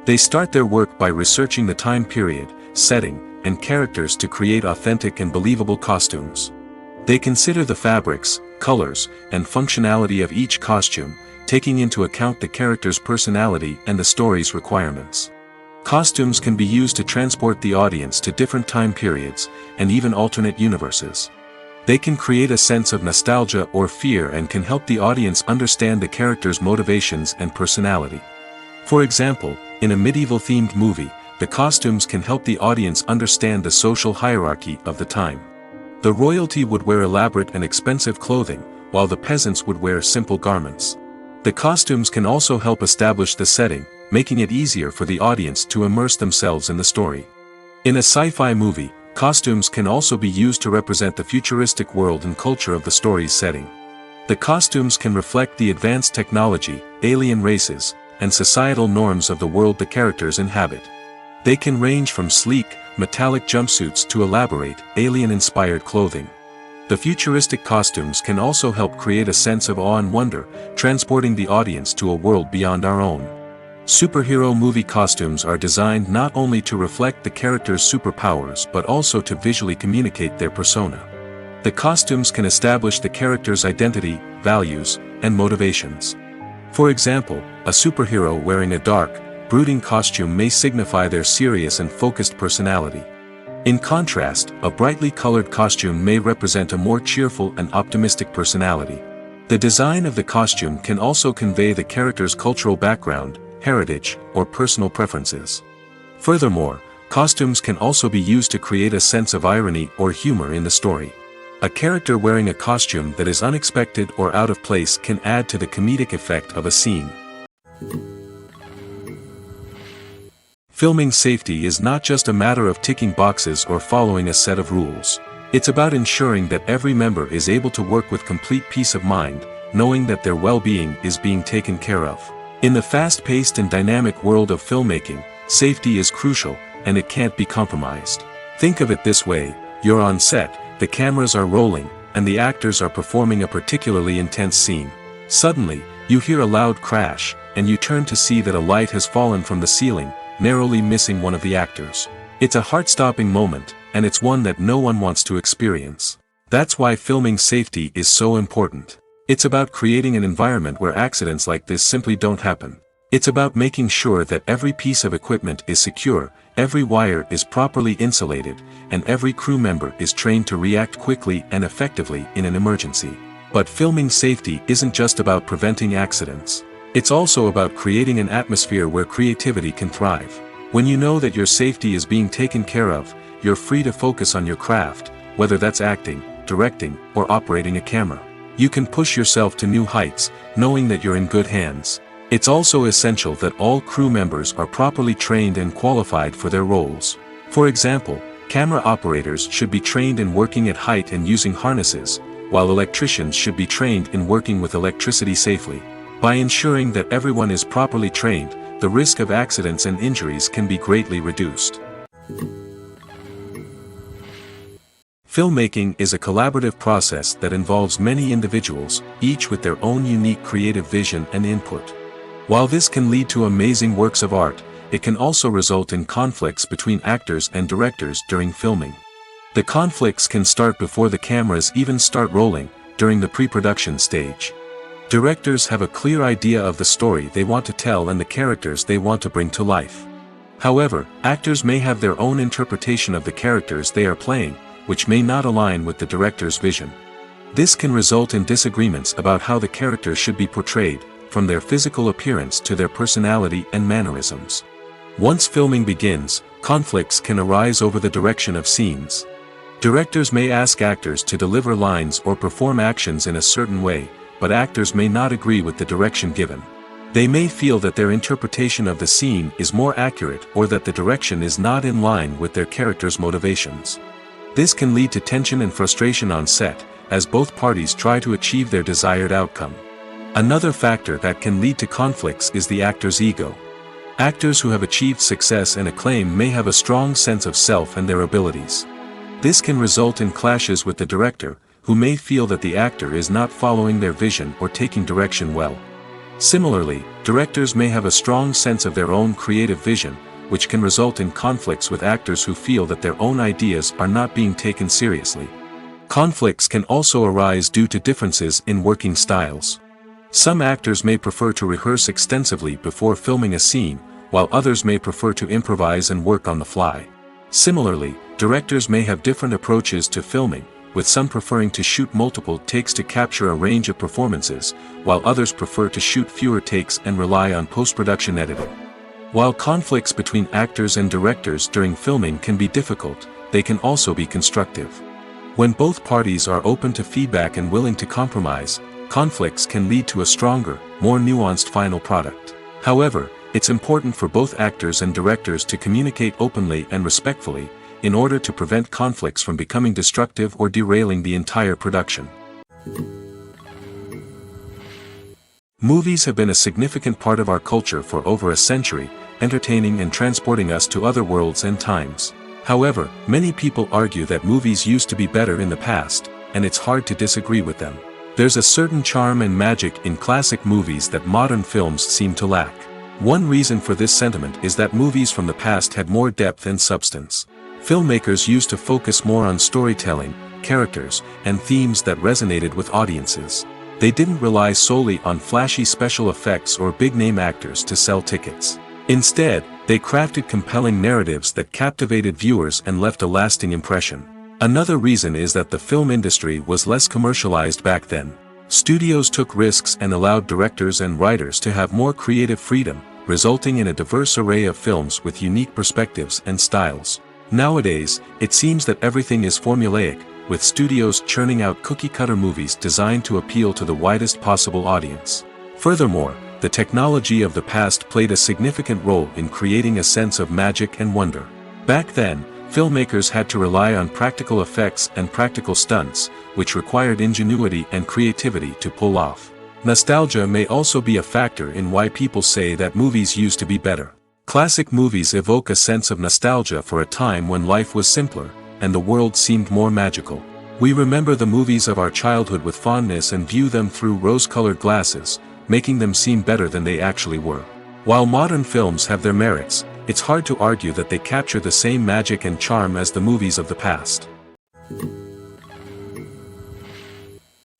They start their work by researching the time period, setting, and characters to create authentic and believable costumes. They consider the fabrics, colors, and functionality of each costume, taking into account the character's personality and the story's requirements. Costumes can be used to transport the audience to different time periods, and even alternate universes. They can create a sense of nostalgia or fear and can help the audience understand the character's motivations and personality. For example, in a medieval-themed movie, the costumes can help the audience understand the social hierarchy of the time. The royalty would wear elaborate and expensive clothing, while the peasants would wear simple garments. The costumes can also help establish the setting, making it easier for the audience to immerse themselves in the story. In a sci-fi movie, costumes can also be used to represent the futuristic world and culture of the story's setting. The costumes can reflect the advanced technology, alien races, and societal norms of the world the characters inhabit. They can range from sleek, metallic jumpsuits to elaborate, alien-inspired clothing. The futuristic costumes can also help create a sense of awe and wonder, transporting the audience to a world beyond our own. Superhero movie costumes are designed not only to reflect the character's superpowers but also to visually communicate their persona. The costumes can establish the character's identity, values, and motivations. For example, a superhero wearing a dark, brooding costume may signify their serious and focused personality. In contrast, a brightly colored costume may represent a more cheerful and optimistic personality. The design of the costume can also convey the character's cultural background, heritage, or personal preferences. Furthermore, costumes can also be used to create a sense of irony or humor in the story. A character wearing a costume that is unexpected or out of place can add to the comedic effect of a scene. Filming safety is not just a matter of ticking boxes or following a set of rules. It's about ensuring that every member is able to work with complete peace of mind, knowing that their well-being is being taken care of. In the fast-paced and dynamic world of filmmaking, safety is crucial, and it can't be compromised. Think of it this way: you're on set, the cameras are rolling, and the actors are performing a particularly intense scene. Suddenly, you hear a loud crash, and you turn to see that a light has fallen from the ceiling, narrowly missing one of the actors. It's a heart-stopping moment, and it's one that no one wants to experience. That's why filming safety is so important. It's about creating an environment where accidents like this simply don't happen. It's about making sure that every piece of equipment is secure, every wire is properly insulated, and every crew member is trained to react quickly and effectively in an emergency. But filming safety isn't just about preventing accidents. It's also about creating an atmosphere where creativity can thrive. When you know that your safety is being taken care of, you're free to focus on your craft, whether that's acting, directing, or operating a camera. You can push yourself to new heights, knowing that you're in good hands. It's also essential that all crew members are properly trained and qualified for their roles. For example, camera operators should be trained in working at height and using harnesses, while electricians should be trained in working with electricity safely. By ensuring that everyone is properly trained, the risk of accidents and injuries can be greatly reduced. Filmmaking is a collaborative process that involves many individuals, each with their own unique creative vision and input. While this can lead to amazing works of art, it can also result in conflicts between actors and directors during filming. The conflicts can start before the cameras even start rolling, during the pre-production stage. Directors have a clear idea of the story they want to tell and the characters they want to bring to life. However, actors may have their own interpretation of the characters they are playing, which may not align with the director's vision. This can result in disagreements about how the characters should be portrayed, from their physical appearance to their personality and mannerisms. Once filming begins, conflicts can arise over the direction of scenes. Directors may ask actors to deliver lines or perform actions in a certain way, but actors may not agree with the direction given. They may feel that their interpretation of the scene is more accurate or that the direction is not in line with their character's motivations. This can lead to tension and frustration on set, as both parties try to achieve their desired outcome. Another factor that can lead to conflicts is the actor's ego. Actors who have achieved success and acclaim may have a strong sense of self and their abilities. This can result in clashes with the director, who may feel that the actor is not following their vision or taking direction well. Similarly, directors may have a strong sense of their own creative vision, which can result in conflicts with actors who feel that their own ideas are not being taken seriously. Conflicts can also arise due to differences in working styles. Some actors may prefer to rehearse extensively before filming a scene, while others may prefer to improvise and work on the fly. Similarly, directors may have different approaches to filming, with some preferring to shoot multiple takes to capture a range of performances, while others prefer to shoot fewer takes and rely on post-production editing. While conflicts between actors and directors during filming can be difficult, they can also be constructive. When both parties are open to feedback and willing to compromise, conflicts can lead to a stronger, more nuanced final product. However, it's important for both actors and directors to communicate openly and respectfully, in order to prevent conflicts from becoming destructive or derailing the entire production. Movies have been a significant part of our culture for over a century, entertaining and transporting us to other worlds and times. However, many people argue that movies used to be better in the past, and it's hard to disagree with them. There's a certain charm and magic in classic movies that modern films seem to lack. One reason for this sentiment is that movies from the past had more depth and substance. Filmmakers used to focus more on storytelling, characters, and themes that resonated with audiences. They didn't rely solely on flashy special effects or big-name actors to sell tickets. Instead, they crafted compelling narratives that captivated viewers and left a lasting impression. Another reason is that the film industry was less commercialized back then. Studios took risks and allowed directors and writers to have more creative freedom, resulting in a diverse array of films with unique perspectives and styles. Nowadays, it seems that everything is formulaic, with studios churning out cookie-cutter movies designed to appeal to the widest possible audience. Furthermore, the technology of the past played a significant role in creating a sense of magic and wonder. Back then, filmmakers had to rely on practical effects and practical stunts, which required ingenuity and creativity to pull off. Nostalgia may also be a factor in why people say that movies used to be better. Classic movies evoke a sense of nostalgia for a time when life was simpler, and the world seemed more magical. We remember the movies of our childhood with fondness and view them through rose-colored glasses, making them seem better than they actually were. While modern films have their merits, it's hard to argue that they capture the same magic and charm as the movies of the past.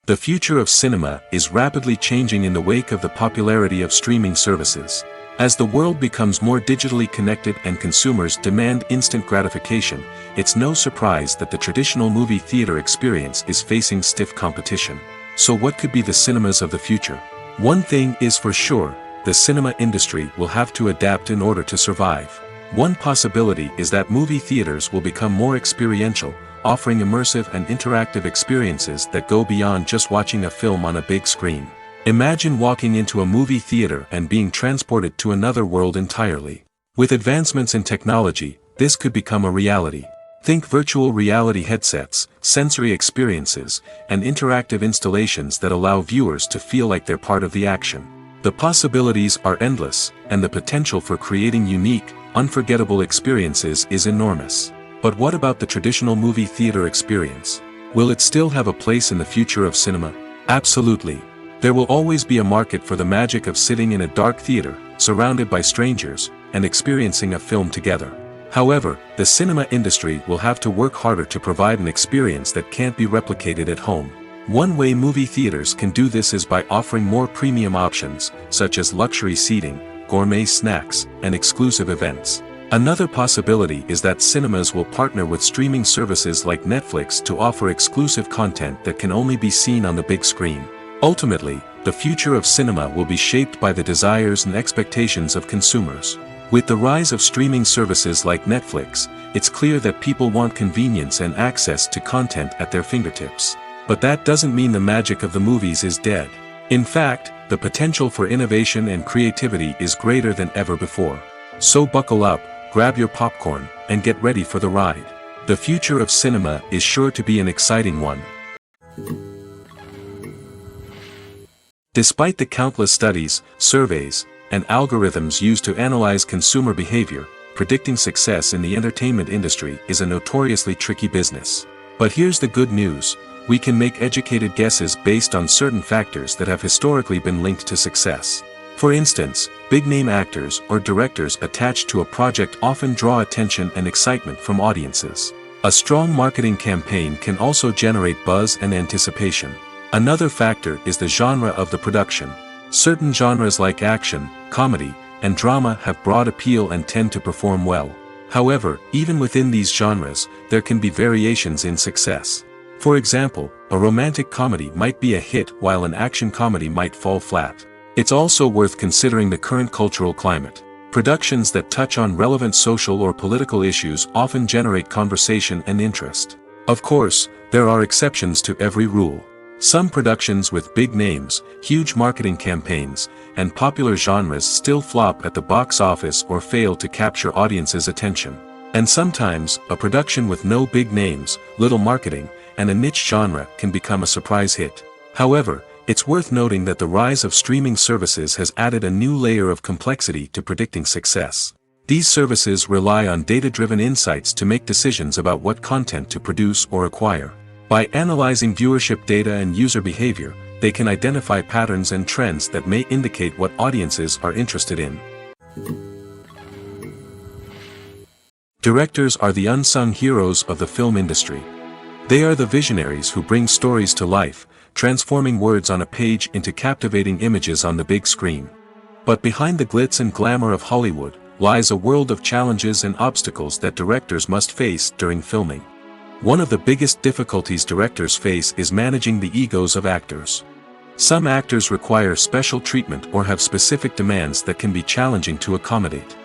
The future of cinema is rapidly changing in the wake of the popularity of streaming services. As the world becomes more digitally connected and consumers demand instant gratification, it's no surprise that the traditional movie theater experience is facing stiff competition. So what could be the cinemas of the future? One thing is for sure, the cinema industry will have to adapt in order to survive. One possibility is that movie theaters will become more experiential, offering immersive and interactive experiences that go beyond just watching a film on a big screen. Imagine walking into a movie theater and being transported to another world entirely. With advancements in technology, this could become a reality. Think virtual reality headsets, sensory experiences, and interactive installations that allow viewers to feel like they're part of the action. The possibilities are endless, and the potential for creating unique, unforgettable experiences is enormous. But what about the traditional movie theater experience? Will it still have a place in the future of cinema? Absolutely. There will always be a market for the magic of sitting in a dark theater, surrounded by strangers, and experiencing a film together. However, the cinema industry will have to work harder to provide an experience that can't be replicated at home. One way movie theaters can do this is by offering more premium options, such as luxury seating, gourmet snacks, and exclusive events. Another possibility is that cinemas will partner with streaming services like Netflix to offer exclusive content that can only be seen on the big screen. Ultimately, the future of cinema will be shaped by the desires and expectations of consumers. With the rise of streaming services like Netflix, it's clear that people want convenience and access to content at their fingertips. But that doesn't mean the magic of the movies is dead. In fact, the potential for innovation and creativity is greater than ever before. So buckle up, grab your popcorn, and get ready for the ride. The future of cinema is sure to be an exciting one. Despite the countless studies, surveys, and algorithms used to analyze consumer behavior, predicting success in the entertainment industry is a notoriously tricky business. But here's the good news: we can make educated guesses based on certain factors that have historically been linked to success. For instance, big-name actors or directors attached to a project often draw attention and excitement from audiences. A strong marketing campaign can also generate buzz and anticipation. Another factor is the genre of the production. Certain genres like action, comedy, and drama have broad appeal and tend to perform well. However, even within these genres, there can be variations in success. For example, a romantic comedy might be a hit while an action comedy might fall flat. It's also worth considering the current cultural climate. Productions that touch on relevant social or political issues often generate conversation and interest. Of course, there are exceptions to every rule. Some productions with big names, huge marketing campaigns, and popular genres still flop at the box office or fail to capture audiences' attention. And sometimes, a production with no big names, little marketing, and a niche genre can become a surprise hit. However, it's worth noting that the rise of streaming services has added a new layer of complexity to predicting success. These services rely on data-driven insights to make decisions about what content to produce or acquire. By analyzing viewership data and user behavior, they can identify patterns and trends that may indicate what audiences are interested in. Directors are the unsung heroes of the film industry. They are the visionaries who bring stories to life, transforming words on a page into captivating images on the big screen. But behind the glitz and glamour of Hollywood lies a world of challenges and obstacles that directors must face during filming. One of the biggest difficulties directors face is managing the egos of actors. Some actors require special treatment or have specific demands that can be challenging to accommodate.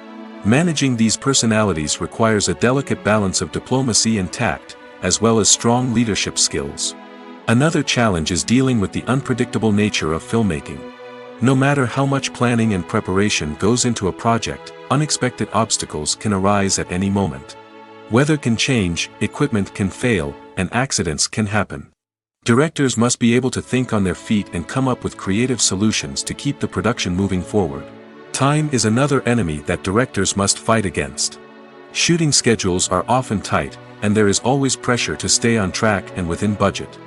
Managing these personalities requires a delicate balance of diplomacy and tact, as well as strong leadership skills. Another challenge is dealing with the unpredictable nature of filmmaking. No matter how much planning and preparation goes into a project, unexpected obstacles can arise at any moment. Weather can change, equipment can fail, and accidents can happen. Directors must be able to think on their feet and come up with creative solutions to keep the production moving forward. Time is another enemy that directors must fight against. Shooting schedules are often tight, and there is always pressure to stay on track and within budget.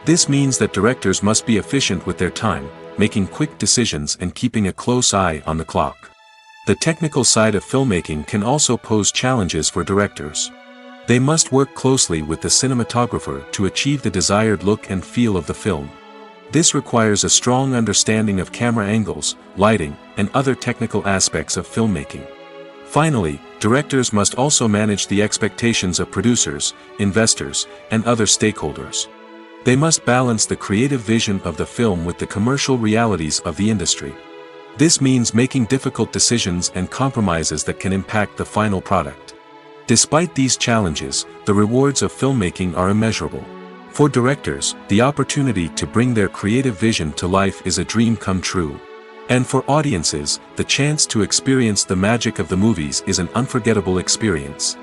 This means that directors must be efficient with their time, making quick decisions and keeping a close eye on the clock. The technical side of filmmaking can also pose challenges for directors. They must work closely with the cinematographer to achieve the desired look and feel of the film. This requires a strong understanding of camera angles, lighting, and other technical aspects of filmmaking. Finally, directors must also manage the expectations of producers, investors, and other stakeholders. They must balance the creative vision of the film with the commercial realities of the industry. This means making difficult decisions and compromises that can impact the final product. Despite these challenges, the rewards of filmmaking are immeasurable. For directors, the opportunity to bring their creative vision to life is a dream come true. And for audiences, the chance to experience the magic of the movies is an unforgettable experience.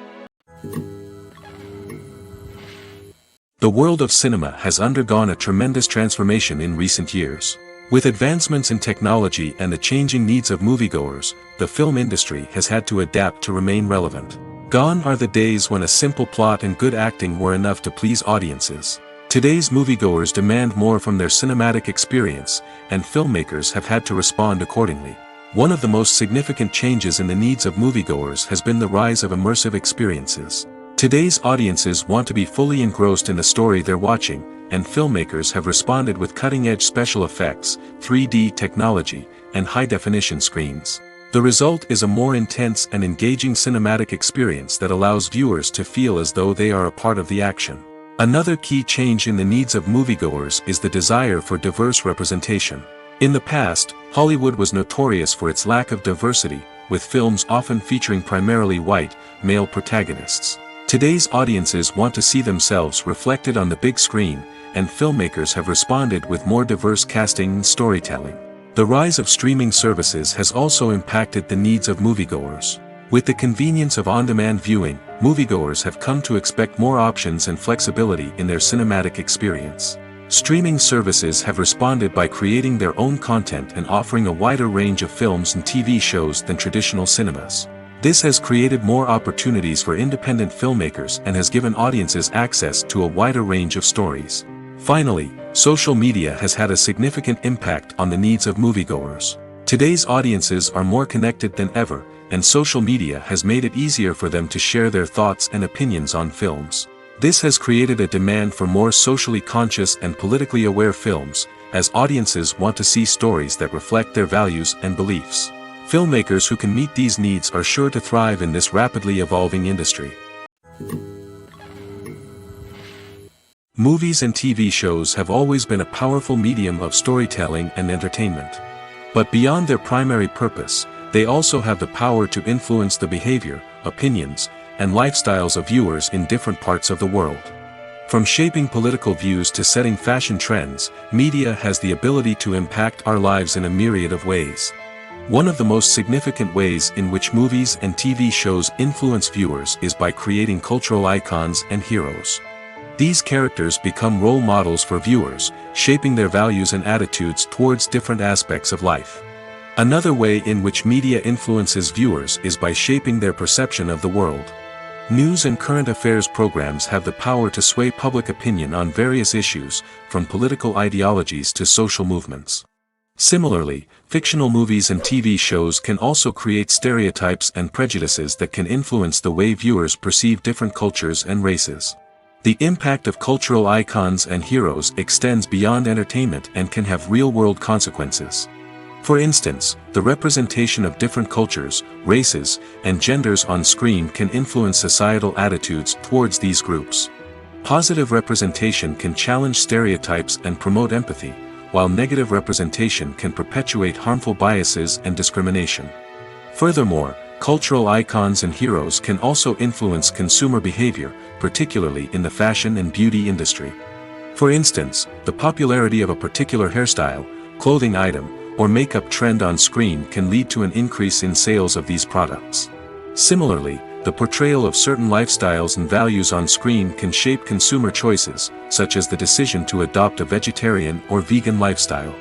The world of cinema has undergone a tremendous transformation in recent years. With advancements in technology and the changing needs of moviegoers, the film industry has had to adapt to remain relevant. Gone are the days when a simple plot and good acting were enough to please audiences. Today's moviegoers demand more from their cinematic experience, and filmmakers have had to respond accordingly. One of the most significant changes in the needs of moviegoers has been the rise of immersive experiences. Today's audiences want to be fully engrossed in the story they're watching, and filmmakers have responded with cutting-edge special effects, 3D technology, and high-definition screens. The result is a more intense and engaging cinematic experience that allows viewers to feel as though they are a part of the action. Another key change in the needs of moviegoers is the desire for diverse representation. In the past, Hollywood was notorious for its lack of diversity, with films often featuring primarily white, male protagonists. Today's audiences want to see themselves reflected on the big screen, and filmmakers have responded with more diverse casting and storytelling. The rise of streaming services has also impacted the needs of moviegoers. With the convenience of on-demand viewing, moviegoers have come to expect more options and flexibility in their cinematic experience. Streaming services have responded by creating their own content and offering a wider range of films and TV shows than traditional cinemas. This has created more opportunities for independent filmmakers and has given audiences access to a wider range of stories. Finally, social media has had a significant impact on the needs of moviegoers. Today's audiences are more connected than ever, and social media has made it easier for them to share their thoughts and opinions on films. This has created a demand for more socially conscious and politically aware films, as audiences want to see stories that reflect their values and beliefs. Filmmakers who can meet these needs are sure to thrive in this rapidly evolving industry. Movies and TV shows have always been a powerful medium of storytelling and entertainment. But beyond their primary purpose, they also have the power to influence the behavior, opinions, and lifestyles of viewers in different parts of the world. From shaping political views to setting fashion trends, media has the ability to impact our lives in a myriad of ways. One of the most significant ways in which movies and TV shows influence viewers is by creating cultural icons and heroes. These characters become role models for viewers, shaping their values and attitudes towards different aspects of life. Another way in which media influences viewers is by shaping their perception of the world. News and current affairs programs have the power to sway public opinion on various issues, from political ideologies to social movements. Similarly, fictional movies and TV shows can also create stereotypes and prejudices that can influence the way viewers perceive different cultures and races. The impact of cultural icons and heroes extends beyond entertainment and can have real-world consequences. For instance, the representation of different cultures, races, and genders on screen can influence societal attitudes towards these groups. Positive representation can challenge stereotypes and promote empathy, while negative representation can perpetuate harmful biases and discrimination. Furthermore, cultural icons and heroes can also influence consumer behavior, particularly in the fashion and beauty industry. For instance, the popularity of a particular hairstyle, clothing item, or makeup trend on screen can lead to an increase in sales of these products. Similarly, the portrayal of certain lifestyles and values on screen can shape consumer choices, such as the decision to adopt a vegetarian or vegan lifestyle.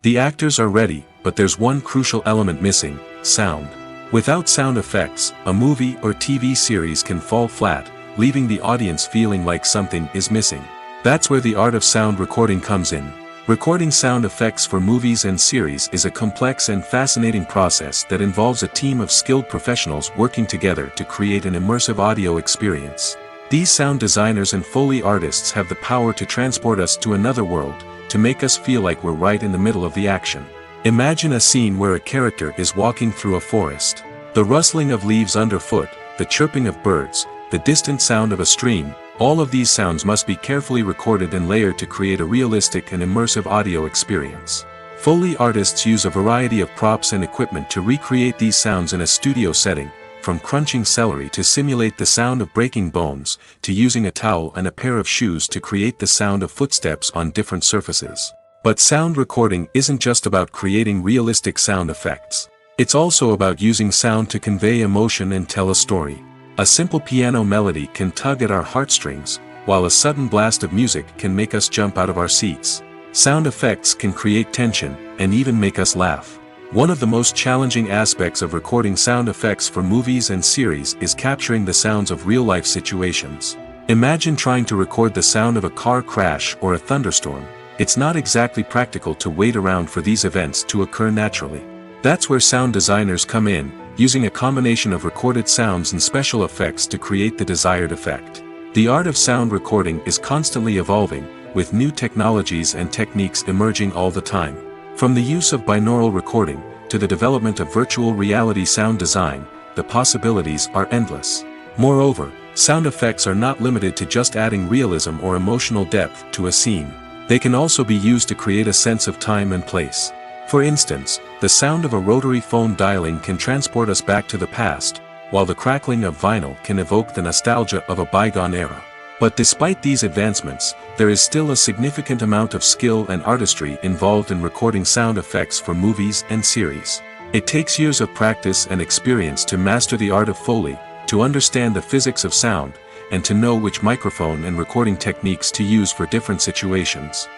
The actors are ready, but there's one crucial element missing: sound. Without sound effects, a movie or TV series can fall flat, leaving the audience feeling like something is missing. That's where the art of sound recording comes in. Recording sound effects for movies and series is a complex and fascinating process that involves a team of skilled professionals working together to create an immersive audio experience. These sound designers and Foley artists have the power to transport us to another world, to make us feel like we're right in the middle of the action. Imagine a scene where a character is walking through a forest. The rustling of leaves underfoot, the chirping of birds, the distant sound of a stream, all of these sounds must be carefully recorded and layered to create a realistic and immersive audio experience. Foley artists use a variety of props and equipment to recreate these sounds in a studio setting, from crunching celery to simulate the sound of breaking bones, to using a towel and a pair of shoes to create the sound of footsteps on different surfaces. But sound recording isn't just about creating realistic sound effects. It's also about using sound to convey emotion and tell a story. A simple piano melody can tug at our heartstrings, while a sudden blast of music can make us jump out of our seats. Sound effects can create tension, and even make us laugh. One of the most challenging aspects of recording sound effects for movies and series is capturing the sounds of real-life situations. Imagine trying to record the sound of a car crash or a thunderstorm. It's not exactly practical to wait around for these events to occur naturally. That's where sound designers come in, using a combination of recorded sounds and special effects to create the desired effect. The art of sound recording is constantly evolving, with new technologies and techniques emerging all the time. From the use of binaural recording, to the development of virtual reality sound design, the possibilities are endless. Moreover, sound effects are not limited to just adding realism or emotional depth to a scene. They can also be used to create a sense of time and place. For instance, the sound of a rotary phone dialing can transport us back to the past, while the crackling of vinyl can evoke the nostalgia of a bygone era. But despite these advancements, there is still a significant amount of skill and artistry involved in recording sound effects for movies and series. It takes years of practice and experience to master the art of Foley, to understand the physics of sound, and to know which microphone and recording techniques to use for different situations.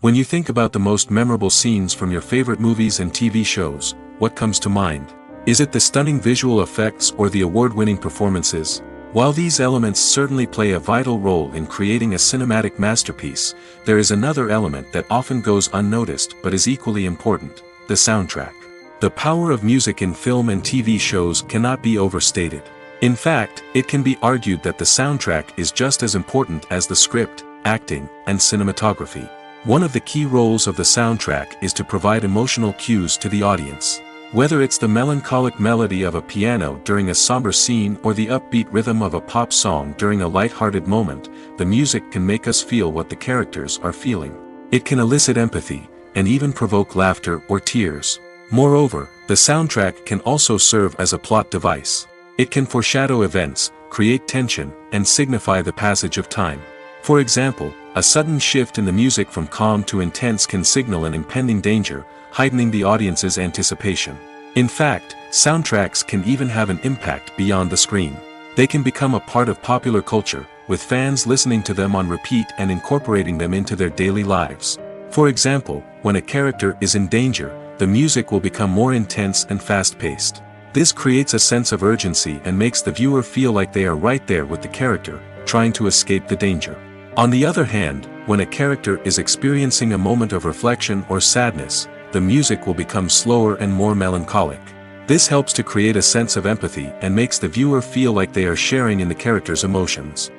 When you think about the most memorable scenes from your favorite movies and TV shows, what comes to mind? Is it the stunning visual effects or the award-winning performances? While these elements certainly play a vital role in creating a cinematic masterpiece, there is another element that often goes unnoticed but is equally important: the soundtrack. The power of music in film and TV shows cannot be overstated. In fact, it can be argued that the soundtrack is just as important as the script, acting, and cinematography. One of the key roles of the soundtrack is to provide emotional cues to the audience. Whether it's the melancholic melody of a piano during a somber scene or the upbeat rhythm of a pop song during a light-hearted moment, the music can make us feel what the characters are feeling. It can elicit empathy, and even provoke laughter or tears. Moreover, the soundtrack can also serve as a plot device. It can foreshadow events, create tension, and signify the passage of time. For example, a sudden shift in the music from calm to intense can signal an impending danger, heightening the audience's anticipation. In fact, soundtracks can even have an impact beyond the screen. They can become a part of popular culture, with fans listening to them on repeat and incorporating them into their daily lives. For example, when a character is in danger, the music will become more intense and fast-paced. This creates a sense of urgency and makes the viewer feel like they are right there with the character, trying to escape the danger. On the other hand, when a character is experiencing a moment of reflection or sadness, the music will become slower and more melancholic. This helps to create a sense of empathy and makes the viewer feel like they are sharing in the character's emotions.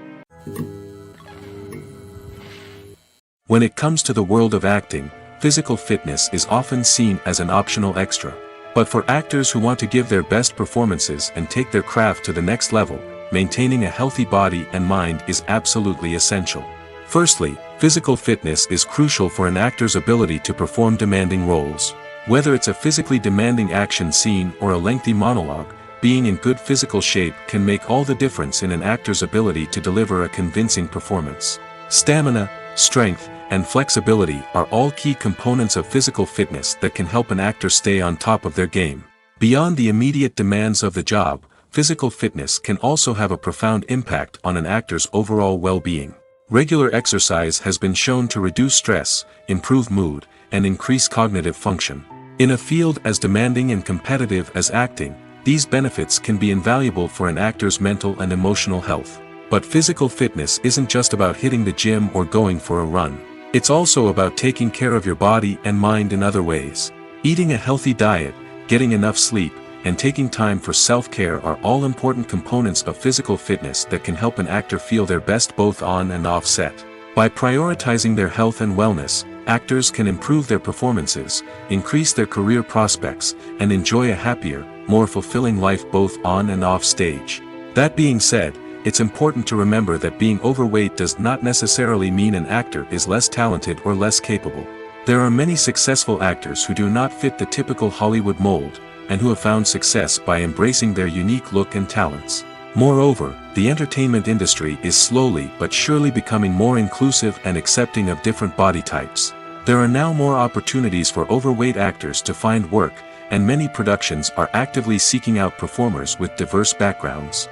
When it comes to the world of acting, physical fitness is often seen as an optional extra. But for actors who want to give their best performances and take their craft to the next level, maintaining a healthy body and mind is absolutely essential. Firstly, physical fitness is crucial for an actor's ability to perform demanding roles. Whether it's a physically demanding action scene or a lengthy monologue, being in good physical shape can make all the difference in an actor's ability to deliver a convincing performance. Stamina, strength, and flexibility are all key components of physical fitness that can help an actor stay on top of their game. Beyond the immediate demands of the job, physical fitness can also have a profound impact on an actor's overall well-being. Regular exercise has been shown to reduce stress, improve mood, and increase cognitive function. In a field as demanding and competitive as acting, these benefits can be invaluable for an actor's mental and emotional health. But physical fitness isn't just about hitting the gym or going for a run. It's also about taking care of your body and mind in other ways. Eating a healthy diet, getting enough sleep, and taking time for self-care are all important components of physical fitness that can help an actor feel their best both on and off set. By prioritizing their health and wellness, actors can improve their performances, increase their career prospects, and enjoy a happier, more fulfilling life both on and off stage. That being said, it's important to remember that being overweight does not necessarily mean an actor is less talented or less capable. There are many successful actors who do not fit the typical Hollywood mold, and who have found success by embracing their unique look and talents. Moreover, the entertainment industry is slowly but surely becoming more inclusive and accepting of different body types. There are now more opportunities for overweight actors to find work, and many productions are actively seeking out performers with diverse backgrounds.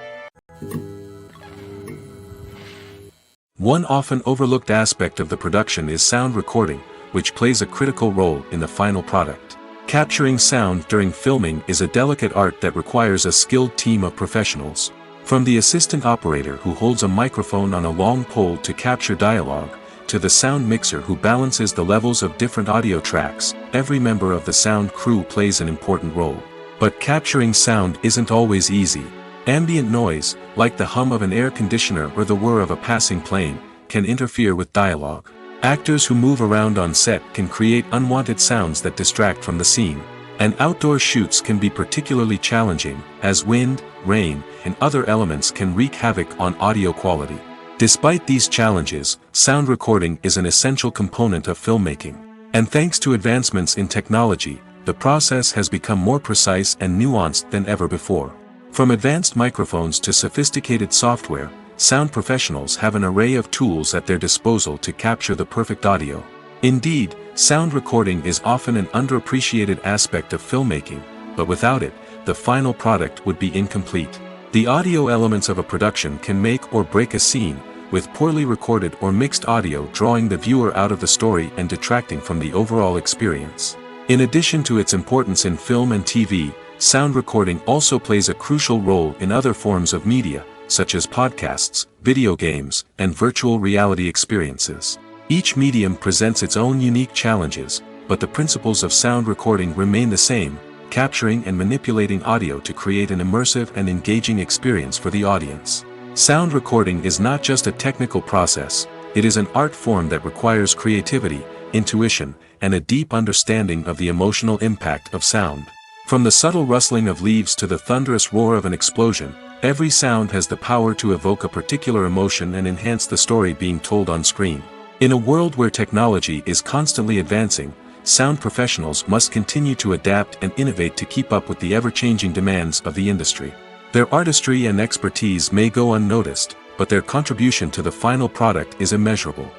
One often overlooked aspect of the production is sound recording, which plays a critical role in the final product. Capturing sound during filming is a delicate art that requires a skilled team of professionals. From the assistant operator who holds a microphone on a long pole to capture dialogue, to the sound mixer who balances the levels of different audio tracks, every member of the sound crew plays an important role. But capturing sound isn't always easy. Ambient noise, like the hum of an air conditioner or the whir of a passing plane, can interfere with dialogue. Actors who move around on set can create unwanted sounds that distract from the scene. And outdoor shoots can be particularly challenging, as wind, rain, and other elements can wreak havoc on audio quality. Despite these challenges, sound recording is an essential component of filmmaking. And thanks to advancements in technology, the process has become more precise and nuanced than ever before. From advanced microphones to sophisticated software, sound professionals have an array of tools at their disposal to capture the perfect audio. Indeed, sound recording is often an underappreciated aspect of filmmaking, but without it, the final product would be incomplete. The audio elements of a production can make or break a scene, with poorly recorded or mixed audio drawing the viewer out of the story and detracting from the overall experience. In addition to its importance in film and TV, sound recording also plays a crucial role in other forms of media, such as podcasts, video games, and virtual reality experiences. Each medium presents its own unique challenges, but the principles of sound recording remain the same: capturing and manipulating audio to create an immersive and engaging experience for the audience. Sound recording is not just a technical process, it is an art form that requires creativity, intuition, and a deep understanding of the emotional impact of sound. From the subtle rustling of leaves to the thunderous roar of an explosion, every sound has the power to evoke a particular emotion and enhance the story being told on screen. In a world where technology is constantly advancing, sound professionals must continue to adapt and innovate to keep up with the ever-changing demands of the industry. Their artistry and expertise may go unnoticed, but their contribution to the final product is immeasurable.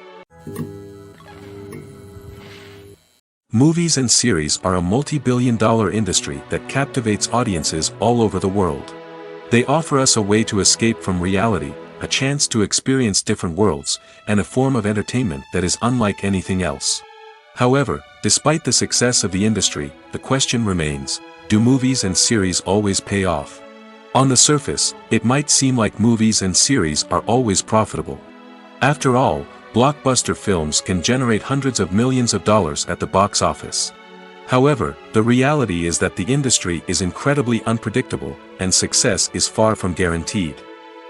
Movies and series are a multi-billion-dollar industry that captivates audiences all over the world. They offer us a way to escape from reality, a chance to experience different worlds, and a form of entertainment that is unlike anything else. However, despite the success of the industry, the question remains: do movies and series always pay off? On the surface, it might seem like movies and series are always profitable. After all, blockbuster films can generate hundreds of millions of dollars at the box office. However, the reality is that the industry is incredibly unpredictable, and success is far from guaranteed.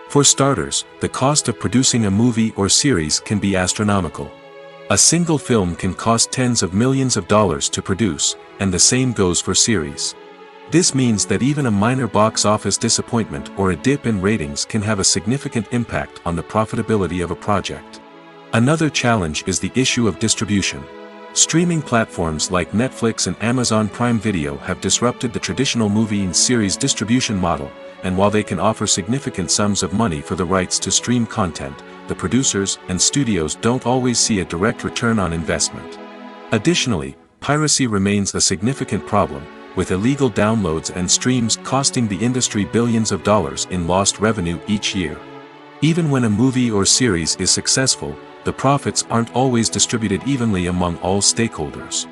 For starters, the cost of producing a movie or series can be astronomical. A single film can cost tens of millions of dollars to produce, and the same goes for series. This means that even a minor box office disappointment or a dip in ratings can have a significant impact on the profitability of a project. Another challenge is the issue of distribution. Streaming platforms like Netflix and Amazon Prime Video have disrupted the traditional movie and series distribution model, and while they can offer significant sums of money for the rights to stream content, the producers and studios don't always see a direct return on investment. Additionally, piracy remains a significant problem, with illegal downloads and streams costing the industry billions of dollars in lost revenue each year. Even when a movie or series is successful, the profits aren't always distributed evenly among all stakeholders.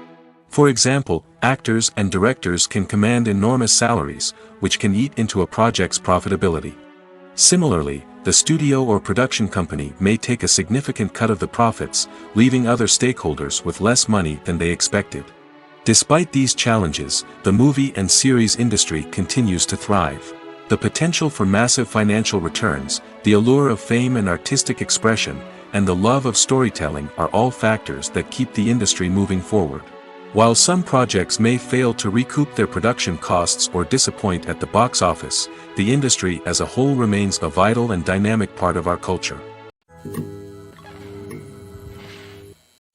For example, actors and directors can command enormous salaries, which can eat into a project's profitability. Similarly, the studio or production company may take a significant cut of the profits, leaving other stakeholders with less money than they expected. Despite these challenges, the movie and series industry continues to thrive. The potential for massive financial returns, the allure of fame and artistic expression, and the love of storytelling are all factors that keep the industry moving forward. While some projects may fail to recoup their production costs or disappoint at the box office, the industry as a whole remains a vital and dynamic part of our culture.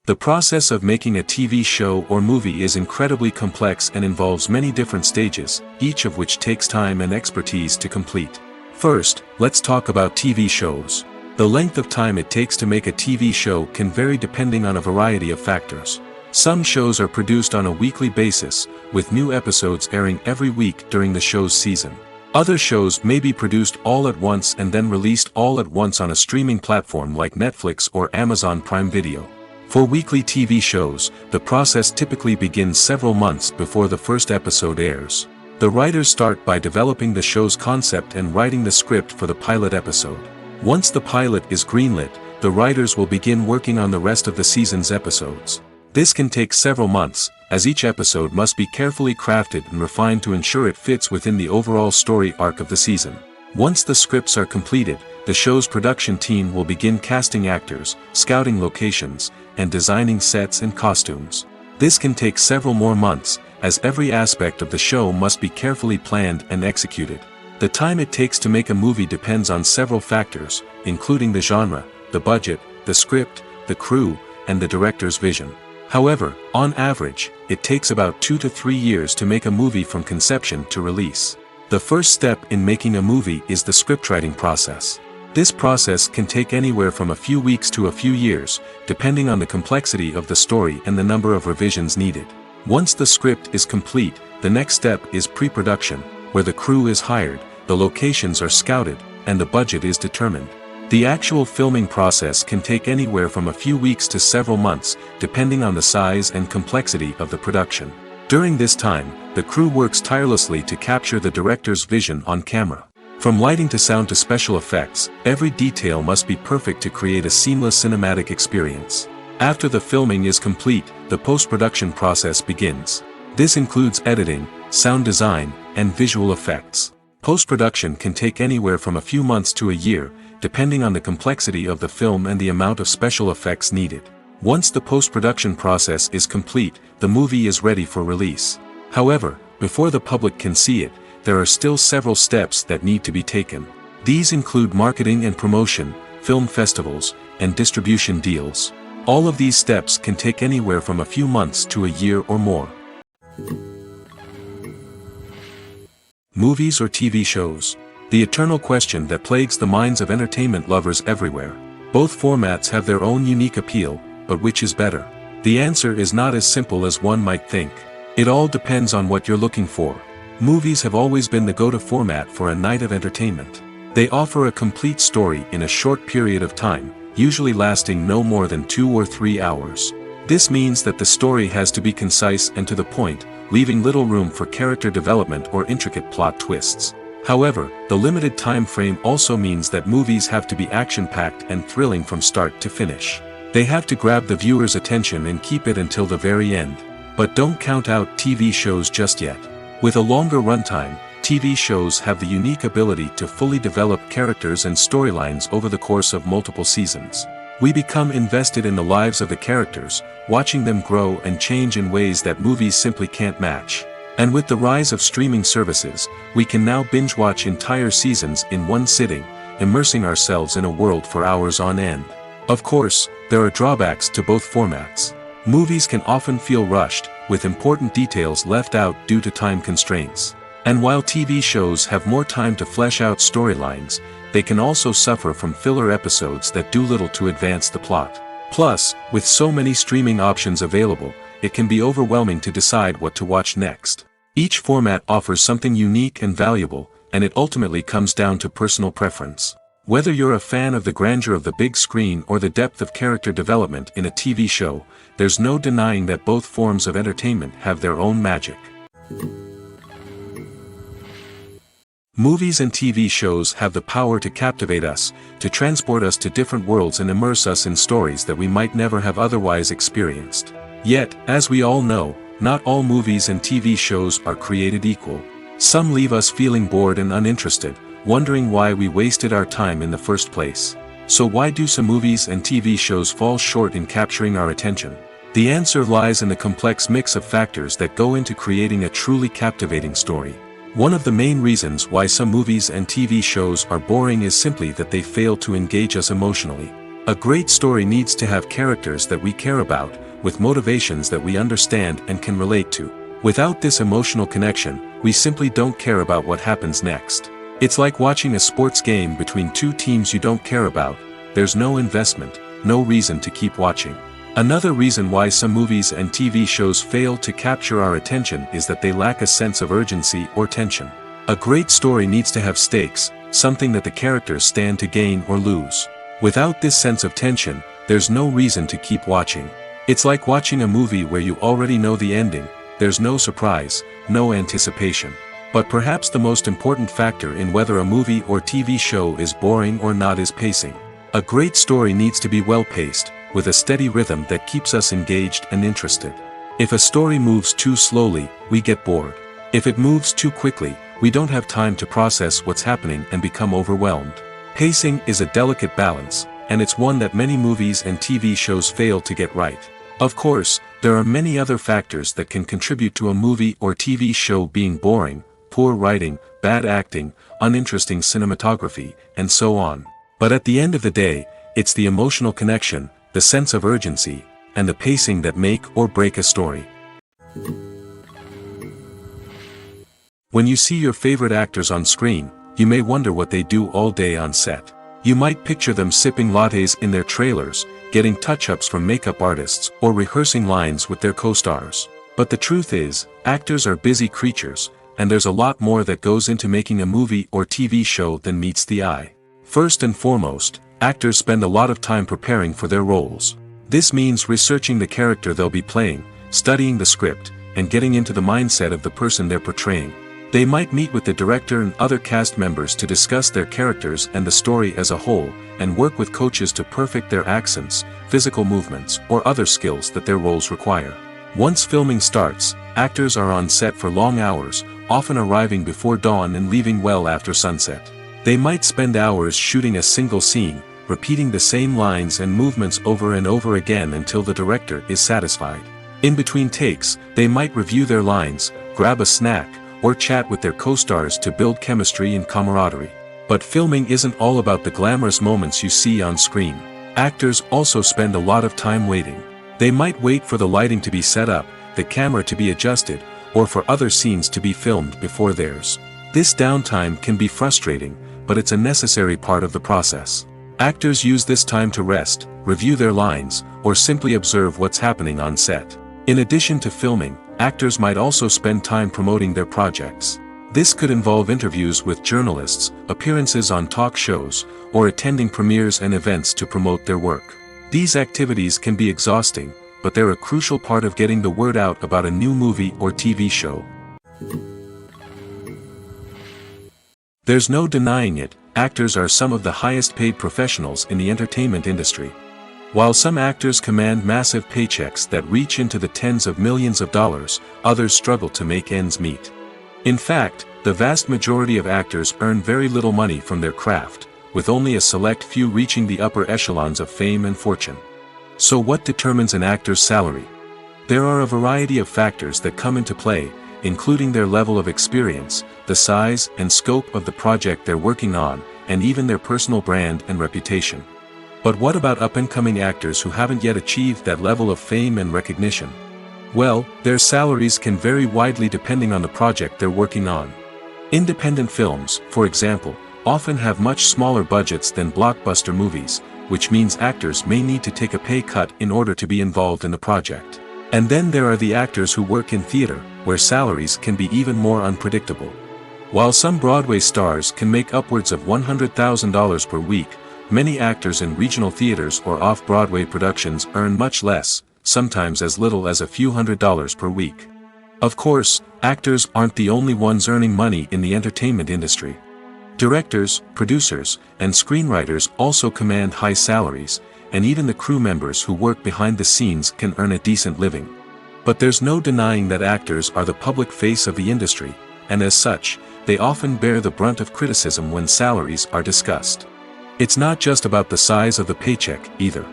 The process of making a TV show or movie is incredibly complex and involves many different stages, each of which takes time and expertise to complete. First, let's talk about TV shows. The length of time it takes to make a TV show can vary depending on a variety of factors. Some shows are produced on a weekly basis, with new episodes airing every week during the show's season. Other shows may be produced all at once and then released all at once on a streaming platform like Netflix or Amazon Prime Video. For weekly TV shows, the process typically begins several months before the first episode airs. The writers start by developing the show's concept and writing the script for the pilot episode. Once the pilot is greenlit, the writers will begin working on the rest of the season's episodes. This can take several months, as each episode must be carefully crafted and refined to ensure it fits within the overall story arc of the season. Once the scripts are completed, the show's production team will begin casting actors, scouting locations, and designing sets and costumes. This can take several more months, as every aspect of the show must be carefully planned and executed. The time it takes to make a movie depends on several factors, including the genre, the budget, the script, the crew, and the director's vision. However, on average, it takes about 2 to 3 years to make a movie from conception to release. The first step in making a movie is the scriptwriting process. This process can take anywhere from a few weeks to a few years, depending on the complexity of the story and the number of revisions needed. Once the script is complete, the next step is pre-production, where the crew is hired, the locations are scouted, and the budget is determined. The actual filming process can take anywhere from a few weeks to several months, depending on the size and complexity of the production. During this time, the crew works tirelessly to capture the director's vision on camera. From lighting to sound to special effects, every detail must be perfect to create a seamless cinematic experience. After the filming is complete, the post-production process begins. This includes editing, sound design, and visual effects. Post-production can take anywhere from a few months to a year, depending on the complexity of the film and the amount of special effects needed. Once the post-production process is complete, the movie is ready for release. However, before the public can see it, there are still several steps that need to be taken. These include marketing and promotion, film festivals, and distribution deals. All of these steps can take anywhere from a few months to a year or more. Movies or TV shows? The eternal question that plagues the minds of entertainment lovers everywhere. Both formats have their own unique appeal, but which is better? The answer is not as simple as one might think. It all depends on what you're looking for. Movies have always been the go-to format for a night of entertainment. They offer a complete story in a short period of time, usually lasting no more than 2 or 3 hours. This means that the story has to be concise and to the point, leaving little room for character development or intricate plot twists. However, the limited time frame also means that movies have to be action-packed and thrilling from start to finish. They have to grab the viewer's attention and keep it until the very end. But don't count out TV shows just yet. With a longer runtime, TV shows have the unique ability to fully develop characters and storylines over the course of multiple seasons. We become invested in the lives of the characters, watching them grow and change in ways that movies simply can't match. And with the rise of streaming services, we can now binge-watch entire seasons in one sitting, immersing ourselves in a world for hours on end. Of course, there are drawbacks to both formats. Movies can often feel rushed, with important details left out due to time constraints. And while TV shows have more time to flesh out storylines, they can also suffer from filler episodes that do little to advance the plot. Plus, with so many streaming options available, it can be overwhelming to decide what to watch next. Each format offers something unique and valuable, and it ultimately comes down to personal preference. Whether you're a fan of the grandeur of the big screen or the depth of character development in a TV show, there's no denying that both forms of entertainment have their own magic. Movies and TV shows have the power to captivate us, to transport us to different worlds and immerse us in stories that we might never have otherwise experienced. Yet, as we all know, not all movies and TV shows are created equal. Some leave us feeling bored and uninterested, wondering why we wasted our time in the first place. So why do some movies and TV shows fall short in capturing our attention? The answer lies in the complex mix of factors that go into creating a truly captivating story. One of the main reasons why some movies and TV shows are boring is simply that they fail to engage us emotionally. A great story needs to have characters that we care about, with motivations that we understand and can relate to. Without this emotional connection, we simply don't care about what happens next. It's like watching a sports game between two teams you don't care about. There's no investment, no reason to keep watching. Another reason why some movies and TV shows fail to capture our attention is that they lack a sense of urgency or tension. A great story needs to have stakes, something that the characters stand to gain or lose. Without this sense of tension, there's no reason to keep watching. It's like watching a movie where you already know the ending, there's no surprise, no anticipation. But perhaps the most important factor in whether a movie or TV show is boring or not is pacing. A great story needs to be well-paced, with a steady rhythm that keeps us engaged and interested. If a story moves too slowly, we get bored. If it moves too quickly, we don't have time to process what's happening and become overwhelmed. Pacing is a delicate balance, and it's one that many movies and TV shows fail to get right. Of course, there are many other factors that can contribute to a movie or TV show being boring: poor writing, bad acting, uninteresting cinematography, and so on. But at the end of the day, it's the emotional connection, the sense of urgency, and the pacing that make or break a story. When you see your favorite actors on screen, you may wonder what they do all day on set. You might picture them sipping lattes in their trailers, getting touch-ups from makeup artists, or rehearsing lines with their co-stars. But the truth is, actors are busy creatures, and there's a lot more that goes into making a movie or TV show than meets the eye. First and foremost, actors spend a lot of time preparing for their roles. This means researching the character they'll be playing, studying the script, and getting into the mindset of the person they're portraying. They might meet with the director and other cast members to discuss their characters and the story as a whole, and work with coaches to perfect their accents, physical movements, or other skills that their roles require. Once filming starts, actors are on set for long hours, often arriving before dawn and leaving well after sunset. They might spend hours shooting a single scene, repeating the same lines and movements over and over again until the director is satisfied. In between takes, they might review their lines, grab a snack, or chat with their co-stars to build chemistry and camaraderie. But filming isn't all about the glamorous moments you see on screen. Actors also spend a lot of time waiting. They might wait for the lighting to be set up, the camera to be adjusted, or for other scenes to be filmed before theirs. This downtime can be frustrating, but it's a necessary part of the process. Actors use this time to rest, review their lines, or simply observe what's happening on set. In addition to filming, actors might also spend time promoting their projects. This could involve interviews with journalists, appearances on talk shows, or attending premieres and events to promote their work. These activities can be exhausting, but they're a crucial part of getting the word out about a new movie or TV show. There's no denying it, actors are some of the highest paid professionals in the entertainment industry. While some actors command massive paychecks that reach into the tens of millions of dollars, others struggle to make ends meet. In fact, the vast majority of actors earn very little money from their craft, with only a select few reaching the upper echelons of fame and fortune. So what determines an actor's salary? There are a variety of factors that come into play, including their level of experience, the size and scope of the project they're working on, and even their personal brand and reputation. But what about up-and-coming actors who haven't yet achieved that level of fame and recognition? Well, their salaries can vary widely depending on the project they're working on. Independent films, for example, often have much smaller budgets than blockbuster movies, which means actors may need to take a pay cut in order to be involved in the project. And then there are the actors who work in theater, where salaries can be even more unpredictable. While some Broadway stars can make upwards of $100,000 per week, many actors in regional theaters or off-Broadway productions earn much less, sometimes as little as a few $100s per week. Of course, actors aren't the only ones earning money in the entertainment industry. Directors, producers, and screenwriters also command high salaries, and even the crew members who work behind the scenes can earn a decent living. But there's no denying that actors are the public face of the industry, and as such, they often bear the brunt of criticism when salaries are discussed. It's not just about the size of the paycheck, either.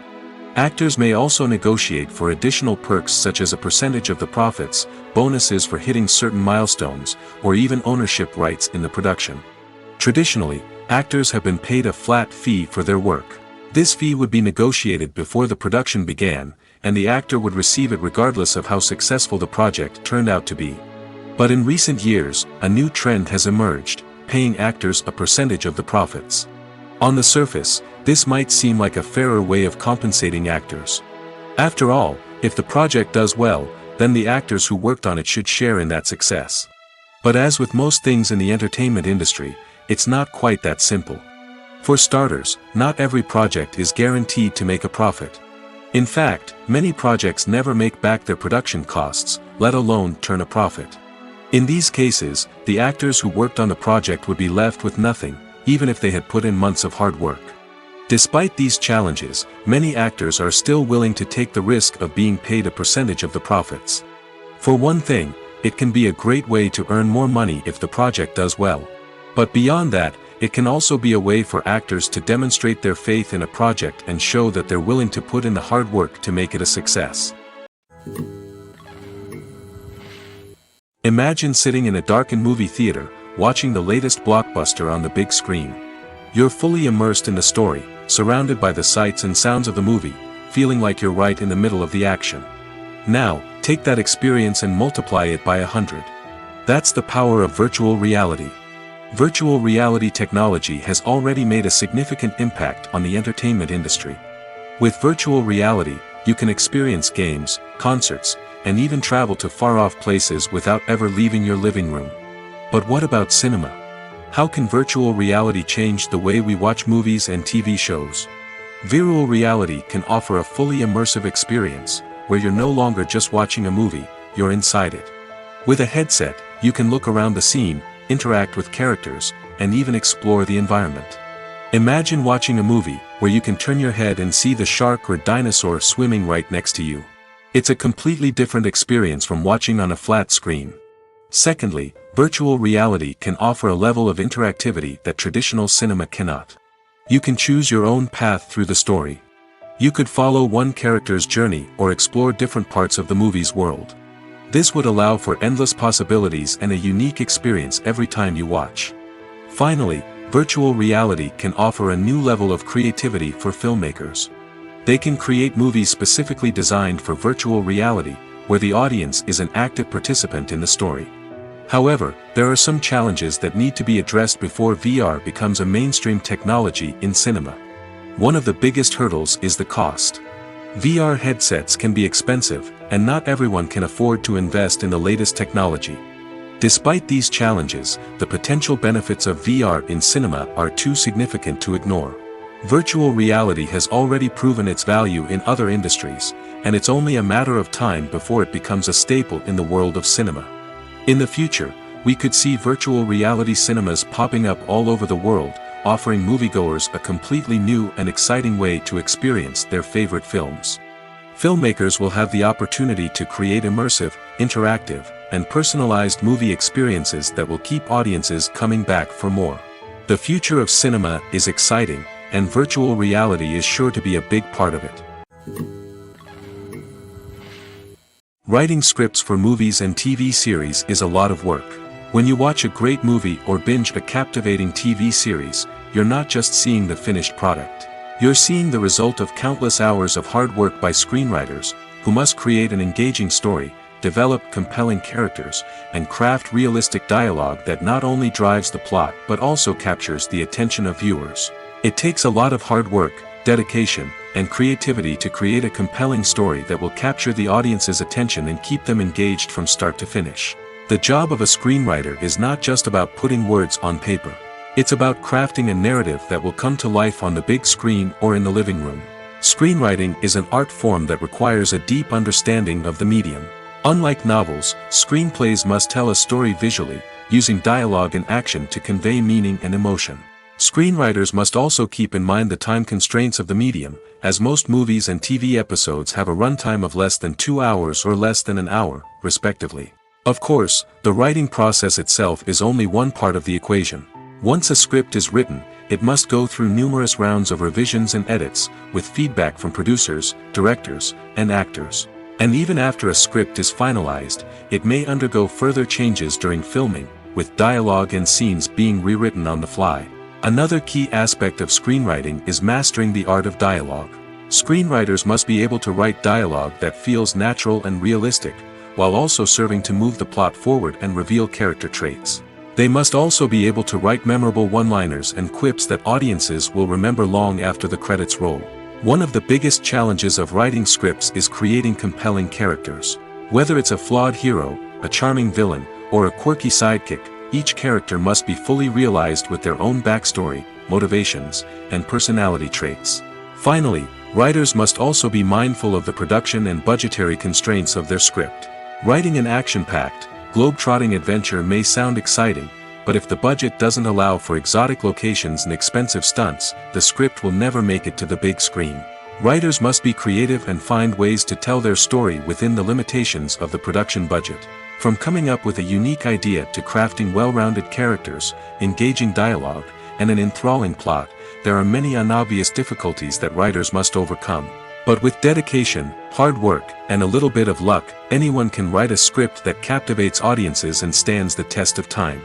Actors may also negotiate for additional perks such as a percentage of the profits, bonuses for hitting certain milestones, or even ownership rights in the production. Traditionally, actors have been paid a flat fee for their work. This fee would be negotiated before the production began, and the actor would receive it regardless of how successful the project turned out to be. But in recent years, a new trend has emerged, paying actors a percentage of the profits. On the surface, this might seem like a fairer way of compensating actors. After all, if the project does well, then the actors who worked on it should share in that success. But as with most things in the entertainment industry, it's not quite that simple. For starters, not every project is guaranteed to make a profit. In fact, many projects never make back their production costs, let alone turn a profit. In these cases, the actors who worked on the project would be left with nothing, even if they had put in months of hard work. Despite these challenges, many actors are still willing to take the risk of being paid a percentage of the profits. For one thing, it can be a great way to earn more money if the project does well. But beyond that, it can also be a way for actors to demonstrate their faith in a project and show that they're willing to put in the hard work to make it a success. Imagine sitting in a darkened movie theater, watching the latest blockbuster on the big screen. You're fully immersed in the story, surrounded by the sights and sounds of the movie, feeling like you're right in the middle of the action. Now, take that experience and multiply it by 100. That's the power of virtual reality. Virtual reality technology has already made a significant impact on the entertainment industry. With virtual reality, you can experience games, concerts, and even travel to far-off places without ever leaving your living room. But what about cinema? How can virtual reality change the way we watch movies and TV shows? Virtual reality can offer a fully immersive experience, where you're no longer just watching a movie, you're inside it. With a headset, you can look around the scene, interact with characters, and even explore the environment. Imagine watching a movie, where you can turn your head and see the shark or dinosaur swimming right next to you. It's a completely different experience from watching on a flat screen. Secondly, virtual reality can offer a level of interactivity that traditional cinema cannot. You can choose your own path through the story. You could follow one character's journey or explore different parts of the movie's world. This would allow for endless possibilities and a unique experience every time you watch. Finally, virtual reality can offer a new level of creativity for filmmakers. They can create movies specifically designed for virtual reality, where the audience is an active participant in the story. However, there are some challenges that need to be addressed before VR becomes a mainstream technology in cinema. One of the biggest hurdles is the cost. VR headsets can be expensive, and not everyone can afford to invest in the latest technology. Despite these challenges, the potential benefits of VR in cinema are too significant to ignore. Virtual reality has already proven its value in other industries, and it's only a matter of time before it becomes a staple in the world of cinema. In the future, we could see virtual reality cinemas popping up all over the world, offering moviegoers a completely new and exciting way to experience their favorite films. Filmmakers will have the opportunity to create immersive, interactive, and personalized movie experiences that will keep audiences coming back for more. The future of cinema is exciting, and virtual reality is sure to be a big part of it. Writing scripts for movies and TV series is a lot of work. When you watch a great movie or binge a captivating TV series, you're not just seeing the finished product. You're seeing the result of countless hours of hard work by screenwriters, who must create an engaging story, develop compelling characters, and craft realistic dialogue that not only drives the plot but also captures the attention of viewers. It takes a lot of hard work, dedication, and creativity to create a compelling story that will capture the audience's attention and keep them engaged from start to finish. The job of a screenwriter is not just about putting words on paper. It's about crafting a narrative that will come to life on the big screen or in the living room. Screenwriting is an art form that requires a deep understanding of the medium. Unlike novels, screenplays must tell a story visually, using dialogue and action to convey meaning and emotion. Screenwriters must also keep in mind the time constraints of the medium, as most movies and TV episodes have a runtime of less than 2 hours or less than an hour, respectively. Of course, the writing process itself is only one part of the equation. Once a script is written, it must go through numerous rounds of revisions and edits, with feedback from producers, directors, and actors. And even after a script is finalized, it may undergo further changes during filming, with dialogue and scenes being rewritten on the fly. Another key aspect of screenwriting is mastering the art of dialogue. Screenwriters must be able to write dialogue that feels natural and realistic, while also serving to move the plot forward and reveal character traits. They must also be able to write memorable one-liners and quips that audiences will remember long after the credits roll. One of the biggest challenges of writing scripts is creating compelling characters. Whether it's a flawed hero, a charming villain, or a quirky sidekick, each character must be fully realized with their own backstory, motivations, and personality traits. Finally, writers must also be mindful of the production and budgetary constraints of their script. Writing an action-packed, globe-trotting adventure may sound exciting, but if the budget doesn't allow for exotic locations and expensive stunts, the script will never make it to the big screen. Writers must be creative and find ways to tell their story within the limitations of the production budget. From coming up with a unique idea to crafting well-rounded characters, engaging dialogue, and an enthralling plot, there are many unobvious difficulties that writers must overcome. But with dedication, hard work, and a little bit of luck, anyone can write a script that captivates audiences and stands the test of time.